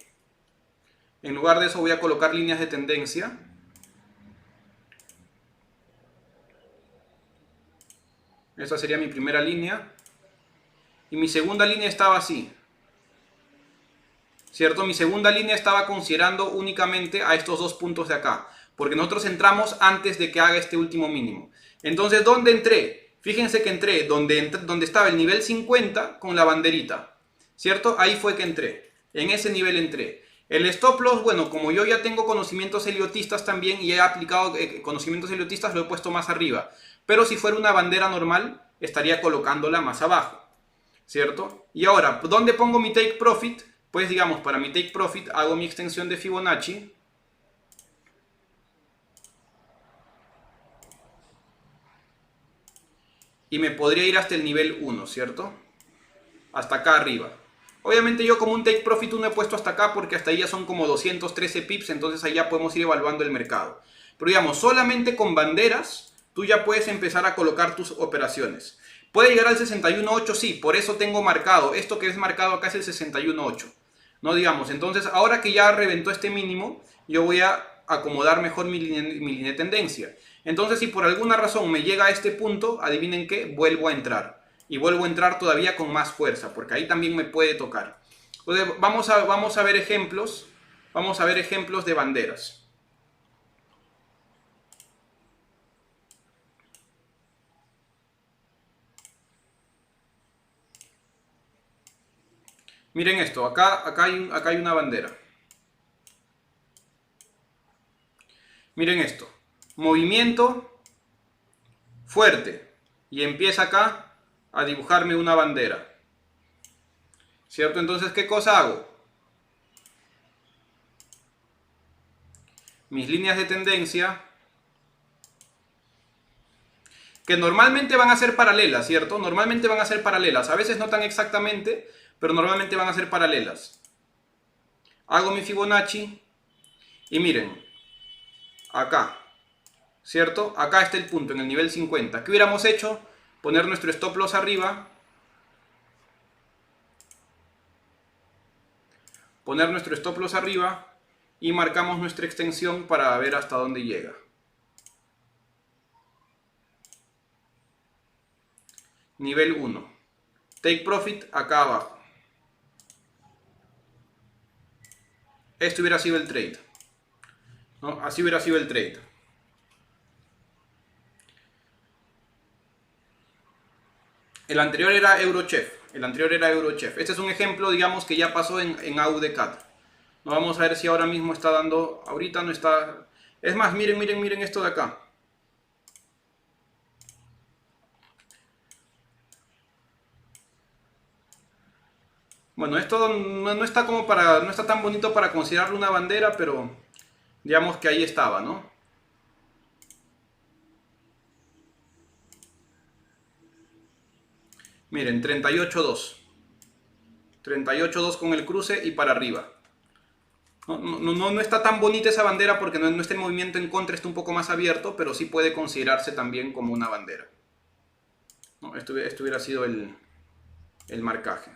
En lugar de eso voy a colocar líneas de tendencia. Esta sería mi primera línea. Y mi segunda línea estaba así, ¿cierto? Mi segunda línea estaba considerando únicamente a estos dos puntos de acá. Porque nosotros entramos antes de que haga este último mínimo. Entonces, ¿dónde entré? Fíjense que entré donde estaba el nivel 50 con la banderita, ¿cierto? Ahí fue que entré. En ese nivel entré. El stop loss, bueno, como yo ya tengo conocimientos heliotistas también y he aplicado conocimientos heliotistas, lo he puesto más arriba. Pero si fuera una bandera normal, estaría colocándola más abajo, ¿cierto? Y ahora, ¿dónde pongo mi take profit? Pues digamos, para mi take profit hago mi extensión de Fibonacci. Y me podría ir hasta el nivel 1, ¿cierto? Hasta acá arriba. Obviamente yo como un take profit 1 he puesto hasta acá porque hasta ahí ya son como 213 pips, entonces ahí ya podemos ir evaluando el mercado. Pero digamos, solamente con banderas tú ya puedes empezar a colocar tus operaciones. ¿Puede llegar al 61.8? Sí, por eso tengo marcado. Esto que es marcado acá es el 61.8. No digamos, entonces ahora que ya reventó este mínimo, yo voy a acomodar mejor mi línea de tendencia. Entonces si por alguna razón me llega a este punto, adivinen qué, vuelvo a entrar. Y vuelvo a entrar todavía con más fuerza, porque ahí también me puede tocar. Entonces vamos a ver ejemplos. Vamos a ver ejemplos de banderas. Miren esto, acá hay una bandera. Miren esto, movimiento fuerte y empieza acá a dibujarme una bandera, ¿cierto? Entonces, ¿qué cosa hago? Mis líneas de tendencia, que normalmente van a ser paralelas, ¿cierto? Normalmente van a ser paralelas, a veces no tan exactamente, pero normalmente van a ser paralelas. Hago mi Fibonacci y miren, acá, ¿cierto? Acá está el punto, en el nivel 50. ¿Qué hubiéramos hecho? Poner nuestro stop loss arriba. Poner nuestro stop loss arriba y marcamos nuestra extensión para ver hasta dónde llega. Nivel 1. Take profit acá abajo. Este hubiera sido el trade, ¿no? Así hubiera sido el trade. El anterior era Eurochef. El anterior era Eurochef. Este es un ejemplo, digamos, que ya pasó en AUDCAD. No, vamos a ver si ahora mismo está dando. Ahorita no está. Es más, miren, miren, miren esto de acá. Bueno, esto no está como para. No está tan bonito para considerarlo una bandera, pero digamos que ahí estaba, ¿no? Miren, 38.2. 38.2 con el cruce y para arriba. No está tan bonita esa bandera porque no está en movimiento en contra, está un poco más abierto, pero sí puede considerarse también como una bandera. ¿No? Esto hubiera sido el marcaje.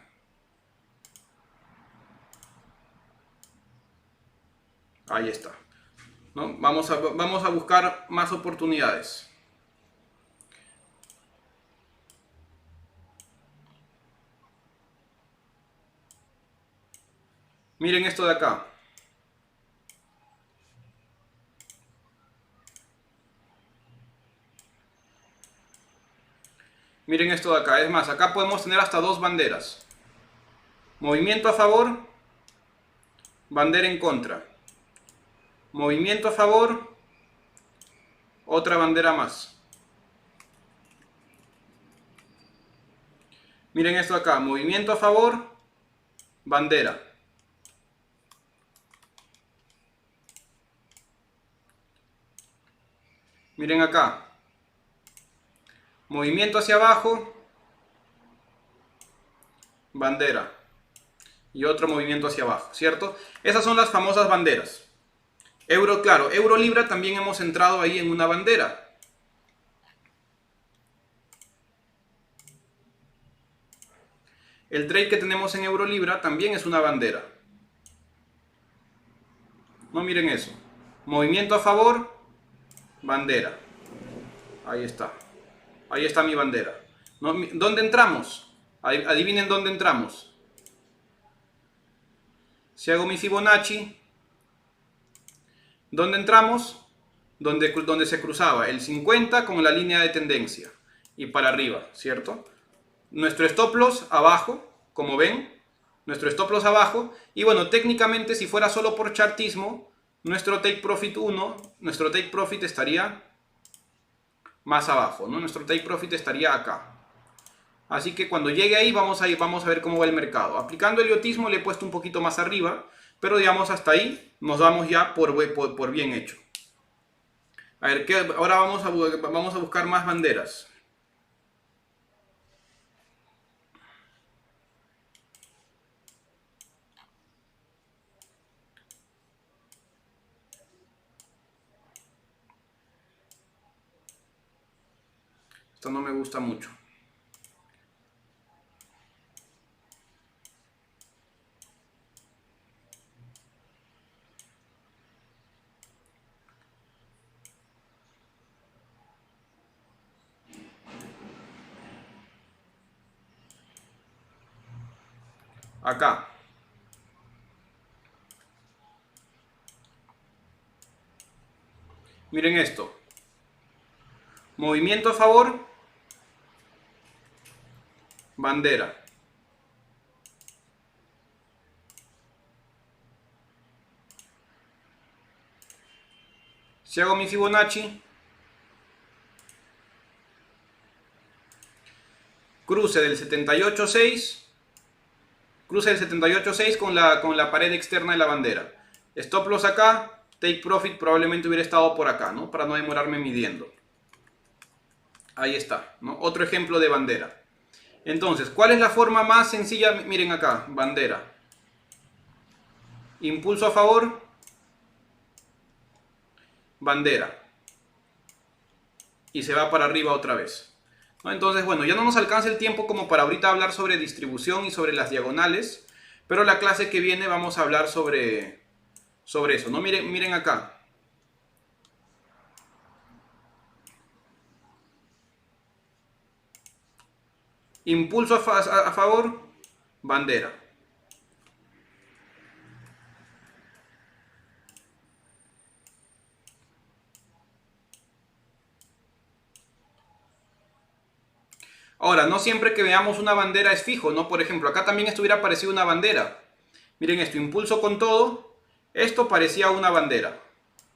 Ahí está. ¿No? Vamos a buscar más oportunidades. Miren esto de acá. Miren esto de acá. Es más, acá podemos tener hasta dos banderas. Movimiento a favor, bandera en contra. Movimiento a favor, otra bandera más. Miren esto acá. Movimiento a favor, bandera. Miren acá. Movimiento hacia abajo, bandera. Y otro movimiento hacia abajo, ¿cierto? Esas son las famosas banderas. Euro, claro, euro libra también hemos entrado ahí en una bandera. El trade que tenemos en euro libra también es una bandera. No, miren eso. Movimiento a favor, bandera. Ahí está. Ahí está mi bandera. ¿No? ¿Dónde entramos? Adivinen dónde entramos. Si hago mi Fibonacci, ¿dónde entramos? Donde se cruzaba el 50 con la línea de tendencia. Y para arriba, ¿cierto? Nuestro stop loss abajo, como ven. Nuestro stop loss abajo. Y bueno, técnicamente si fuera solo por chartismo, nuestro take profit 1, nuestro take profit estaría más abajo, ¿no? Nuestro take profit estaría acá. Así que cuando llegue ahí vamos a ver cómo va el mercado. Aplicando el iotismo le he puesto un poquito más arriba, pero digamos hasta ahí nos damos ya por bien hecho. A ver, ahora vamos a buscar más banderas. Esto no me gusta mucho. Acá. Miren esto. Movimiento a favor. Bandera. Si hago mi Fibonacci, cruce del 78.6, cruce del 78.6 con la pared externa de la bandera. Stop loss acá, take profit probablemente hubiera estado por acá, ¿no? Para no demorarme midiendo. Ahí está, ¿no? Otro ejemplo de bandera. Entonces, ¿cuál es la forma más sencilla? Miren acá, bandera. Impulso a favor, bandera. Y se va para arriba otra vez. ¿No? Entonces, bueno, ya no nos alcanza el tiempo como para ahorita hablar sobre distribución y sobre las diagonales. Pero la clase que viene vamos a hablar sobre eso, ¿no? Miren acá. Impulso a favor, bandera. Ahora, no siempre que veamos una bandera es fijo, ¿no? Por ejemplo, acá también esto hubiera aparecido una bandera. Miren esto, impulso con todo. Esto parecía una bandera,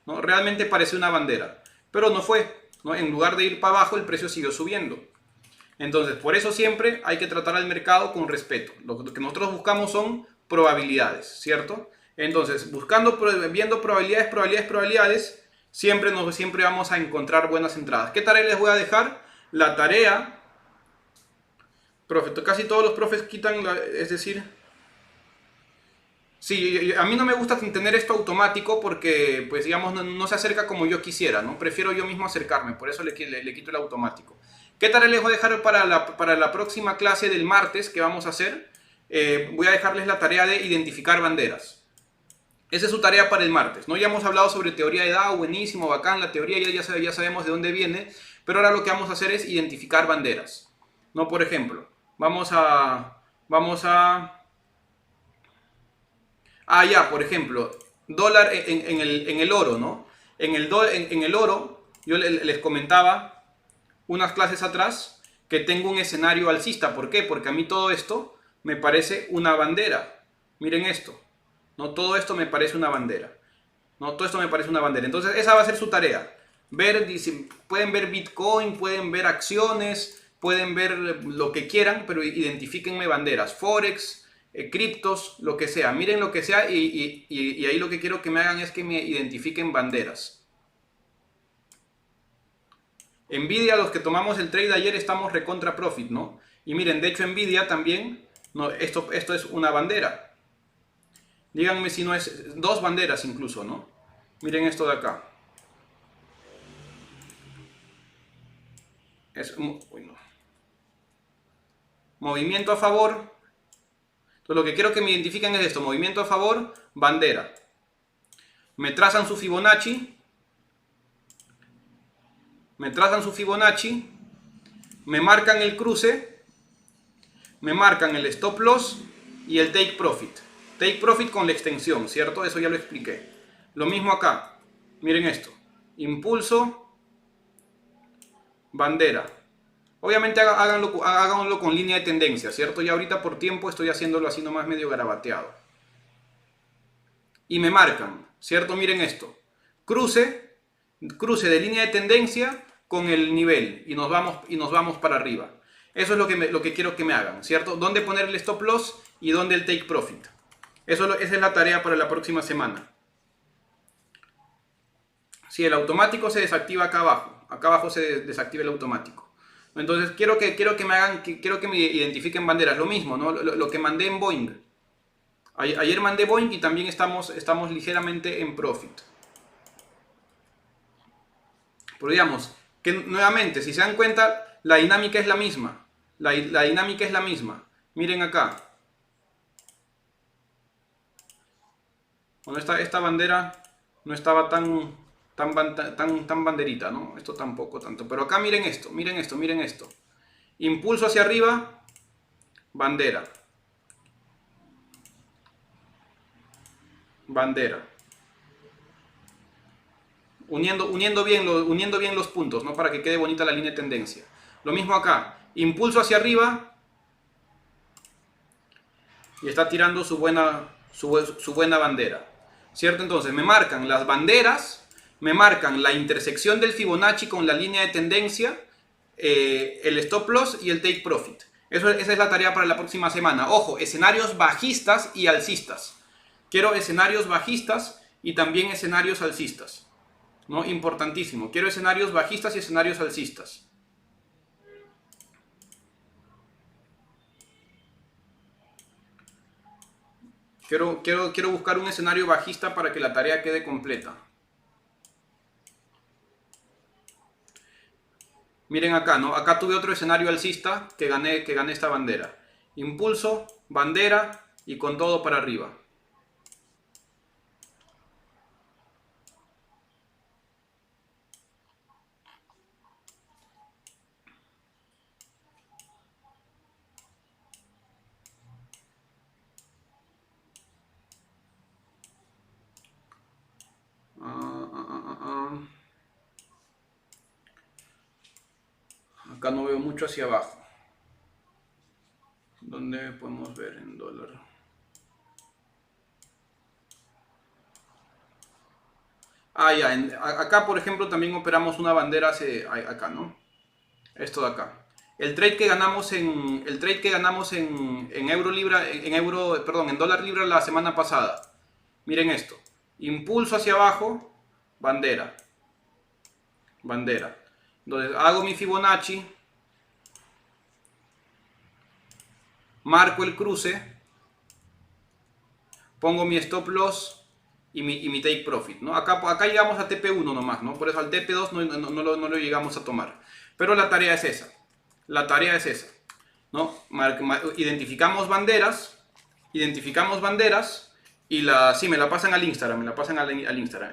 ¿no? Realmente parecía una bandera, pero no fue, ¿no? En lugar de ir para abajo, el precio siguió subiendo. Entonces, por eso siempre hay que tratar al mercado con respeto. Lo que nosotros buscamos son probabilidades, ¿cierto? Entonces, viendo probabilidades, siempre vamos a encontrar buenas entradas. ¿Qué tarea les voy a dejar? La tarea, profe, casi todos los profes quitan, es decir, sí, a mí no me gusta tener esto automático porque, pues digamos, no se acerca como yo quisiera, ¿no? Prefiero yo mismo acercarme, por eso le quito el automático. ¿Qué tarea les voy a dejar para la próxima clase del martes que vamos a hacer? Voy a dejarles la tarea de identificar banderas. Esa es su tarea para el martes, ¿no? Ya hemos hablado sobre teoría de Dow, buenísimo, bacán, la teoría ya sabemos de dónde viene, pero ahora lo que vamos a hacer es identificar banderas, ¿no? Por ejemplo, ya, por ejemplo, dólar en el oro, ¿no? En el oro, yo les comentaba unas clases atrás que tengo un escenario alcista. ¿Por qué? Porque a mí todo esto me parece una bandera. Miren esto, ¿no? Todo esto me parece una bandera, ¿no? Todo esto me parece una bandera. Entonces, esa va a ser su tarea. Pueden ver Bitcoin, pueden ver acciones, pueden ver lo que quieran, pero identifíquenme banderas. Forex, criptos, lo que sea. Miren lo que sea y ahí lo que quiero que me hagan es que me identifiquen banderas. Nvidia, los que tomamos el trade ayer, estamos recontra profit, ¿no? Y miren, de hecho Nvidia también, no, esto es una bandera. Díganme si no es dos banderas incluso, ¿no? Miren esto de acá. Bueno. Movimiento a favor. Entonces lo que quiero que me identifiquen es esto. Movimiento a favor, bandera. Me trazan su Fibonacci. Me marcan el cruce. Me marcan el stop loss y el take profit. Take profit con la extensión, ¿cierto? Eso ya lo expliqué. Lo mismo acá. Miren esto. Impulso, bandera. Obviamente háganlo con línea de tendencia, ¿cierto? Ya ahorita por tiempo estoy haciéndolo así nomás medio garabateado. Y me marcan, ¿cierto? Miren esto. Cruce de línea de tendencia con el nivel y nos vamos para arriba. Eso es lo que quiero que me hagan, ¿cierto? ¿Dónde poner el stop loss y dónde el take profit? Esa es la tarea para la próxima semana. Si el automático se desactiva acá abajo se desactiva el automático. Entonces quiero que me identifiquen banderas. Lo mismo, ¿no? Lo que mandé en Boeing. Ayer mandé Boeing y también estamos ligeramente en profit. Pero digamos, que nuevamente, si se dan cuenta, la dinámica es la misma. La dinámica es la misma. Miren acá. Bueno, esta bandera no estaba tan banderita, ¿no? Esto tampoco tanto. Pero acá miren esto. Impulso hacia arriba, bandera. Bandera. Uniendo bien los puntos, ¿no? Para que quede bonita la línea de tendencia. Lo mismo acá. Impulso hacia arriba. Y está tirando su buena bandera. ¿Cierto? Entonces me marcan las banderas, me marcan la intersección del Fibonacci con la línea de tendencia, el stop loss y el take profit. Esa es la tarea para la próxima semana. Ojo, escenarios bajistas y alcistas. Quiero escenarios bajistas y también escenarios alcistas, ¿no? Importantísimo. Quiero escenarios bajistas y escenarios alcistas. Quiero buscar un escenario bajista para que la tarea quede completa. Miren acá, ¿no? Acá tuve otro escenario alcista que gané esta bandera. Impulso, bandera y con todo para arriba. Acá no veo mucho hacia abajo. ¿Dónde podemos ver en dólar? Ya, acá por ejemplo también operamos una bandera acá, ¿no? Esto de acá. El trade que ganamos en euro libra, en dólar libra la semana pasada. Miren esto. Impulso hacia abajo, bandera. Bandera. Entonces hago mi Fibonacci. Marco el cruce. Pongo mi stop loss y mi take profit, ¿no? Acá llegamos a TP1 nomás, ¿no? Por eso al TP2 no lo llegamos a tomar. Pero la tarea es esa. La tarea es esa, ¿no? Identificamos banderas y sí, me la pasan al Instagram,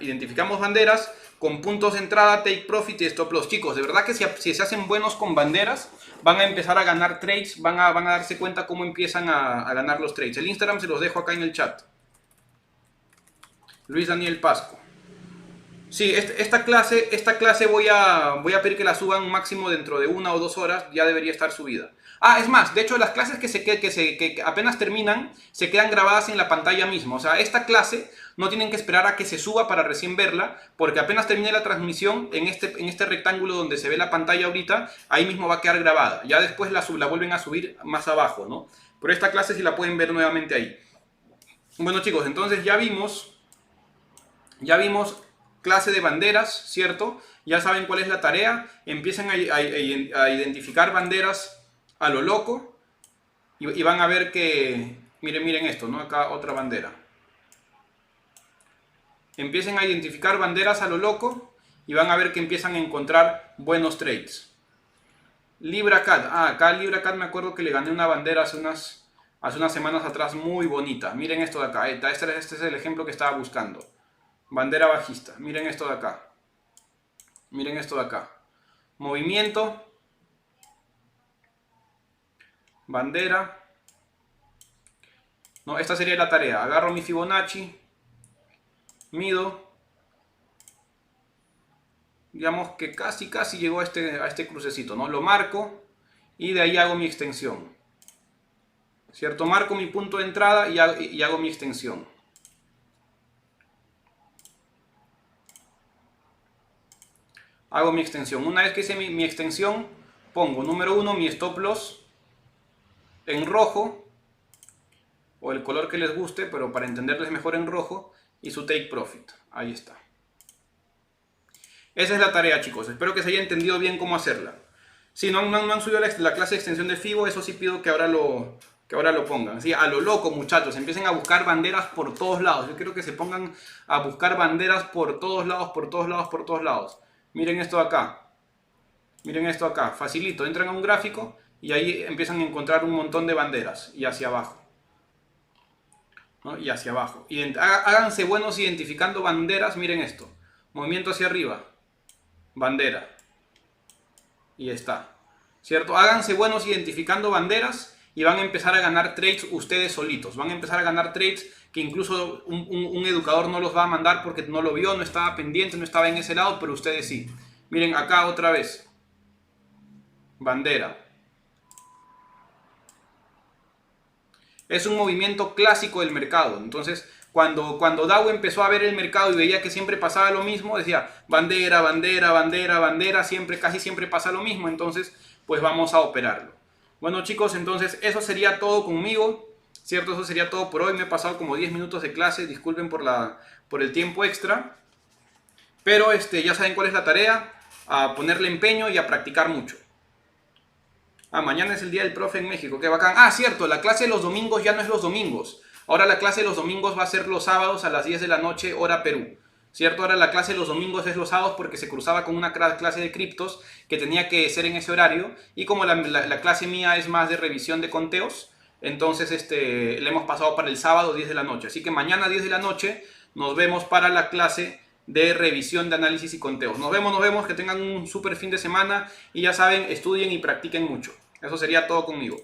Identificamos banderas con puntos de entrada, take profit y stop loss. Chicos, de verdad que si se hacen buenos con banderas, van a empezar a ganar trades, van a darse cuenta cómo empiezan a ganar los trades. El Instagram se los dejo acá en el chat. Luis Daniel Pasco. Sí, esta clase voy a pedir que la suban máximo dentro de 1 o 2 horas, ya debería estar subida. Es más, de hecho las clases que apenas terminan se quedan grabadas en la pantalla misma. O sea, esta clase no tienen que esperar a que se suba para recién verla, porque apenas termine la transmisión, en este rectángulo donde se ve la pantalla ahorita, ahí mismo va a quedar grabada. Ya después la vuelven a subir más abajo, ¿no? Pero esta clase sí la pueden ver nuevamente ahí. Bueno chicos, entonces ya vimos clase de banderas, ¿cierto? Ya saben cuál es la tarea. Empiecen a identificar banderas a lo loco y van a ver que, miren esto, ¿no? Acá otra bandera. Empiecen a identificar banderas a lo loco y van a ver que empiezan a encontrar buenos trades. LibraCAD. Acá LibraCAD me acuerdo que le gané una bandera hace unas semanas atrás muy bonita. Miren esto de acá. Este es el ejemplo que estaba buscando. Bandera bajista. Miren esto de acá. Miren esto de acá. Movimiento. Bandera. No, esta sería la tarea. Agarro mi Fibonacci. Mido. Digamos que casi llegó a este crucecito, ¿no? Lo marco y de ahí hago mi extensión. ¿Cierto? Marco mi punto de entrada y hago mi extensión. Hago mi extensión. Una vez que hice mi extensión, pongo número 1 mi stop loss en rojo, o el color que les guste, pero para entenderles mejor en rojo, y su take profit. Ahí está. Esa es la tarea, chicos. Espero que se haya entendido bien cómo hacerla. Si no han subido la clase de extensión de Fibo, eso sí pido que ahora lo pongan. ¿Sí? A lo loco, muchachos. Empiecen a buscar banderas por todos lados. Yo quiero que se pongan a buscar banderas por todos lados. Miren esto de acá. Miren esto acá. Facilito. Entran a un gráfico y ahí empiezan a encontrar un montón de banderas. Y hacia abajo. ¿No? Y hacia abajo. Háganse buenos identificando banderas. Miren esto. Movimiento hacia arriba. Bandera. Y está. ¿Cierto? Háganse buenos identificando banderas y van a empezar a ganar trades ustedes solitos. Van a empezar a ganar trades que incluso un educador no los va a mandar porque no lo vio, no estaba pendiente, no estaba en ese lado, pero ustedes sí. Miren acá otra vez. Bandera. Es un movimiento clásico del mercado. Entonces, cuando Dow empezó a ver el mercado y veía que siempre pasaba lo mismo, decía bandera, bandera, bandera, bandera, casi siempre pasa lo mismo. Entonces, pues vamos a operarlo. Bueno chicos, entonces eso sería todo conmigo, ¿cierto? Eso sería todo por hoy. Me he pasado como 10 minutos de clase, disculpen por el tiempo extra. Pero ya saben cuál es la tarea, a ponerle empeño y a practicar mucho. Mañana es el día del profe en México, qué bacán. Cierto, la clase de los domingos ya no es los domingos. Ahora la clase de los domingos va a ser los sábados a las 10 de la noche, hora Perú. ¿Cierto? Ahora la clase de los domingos es los sábados porque se cruzaba con una clase de criptos que tenía que ser en ese horario. Y como la clase mía es más de revisión de conteos, entonces le hemos pasado para el sábado 10 de la noche. Así que mañana 10 de la noche nos vemos para la clase de revisión de análisis y conteos. Nos vemos, que tengan un súper fin de semana y ya saben, estudien y practiquen mucho. Eso sería todo conmigo.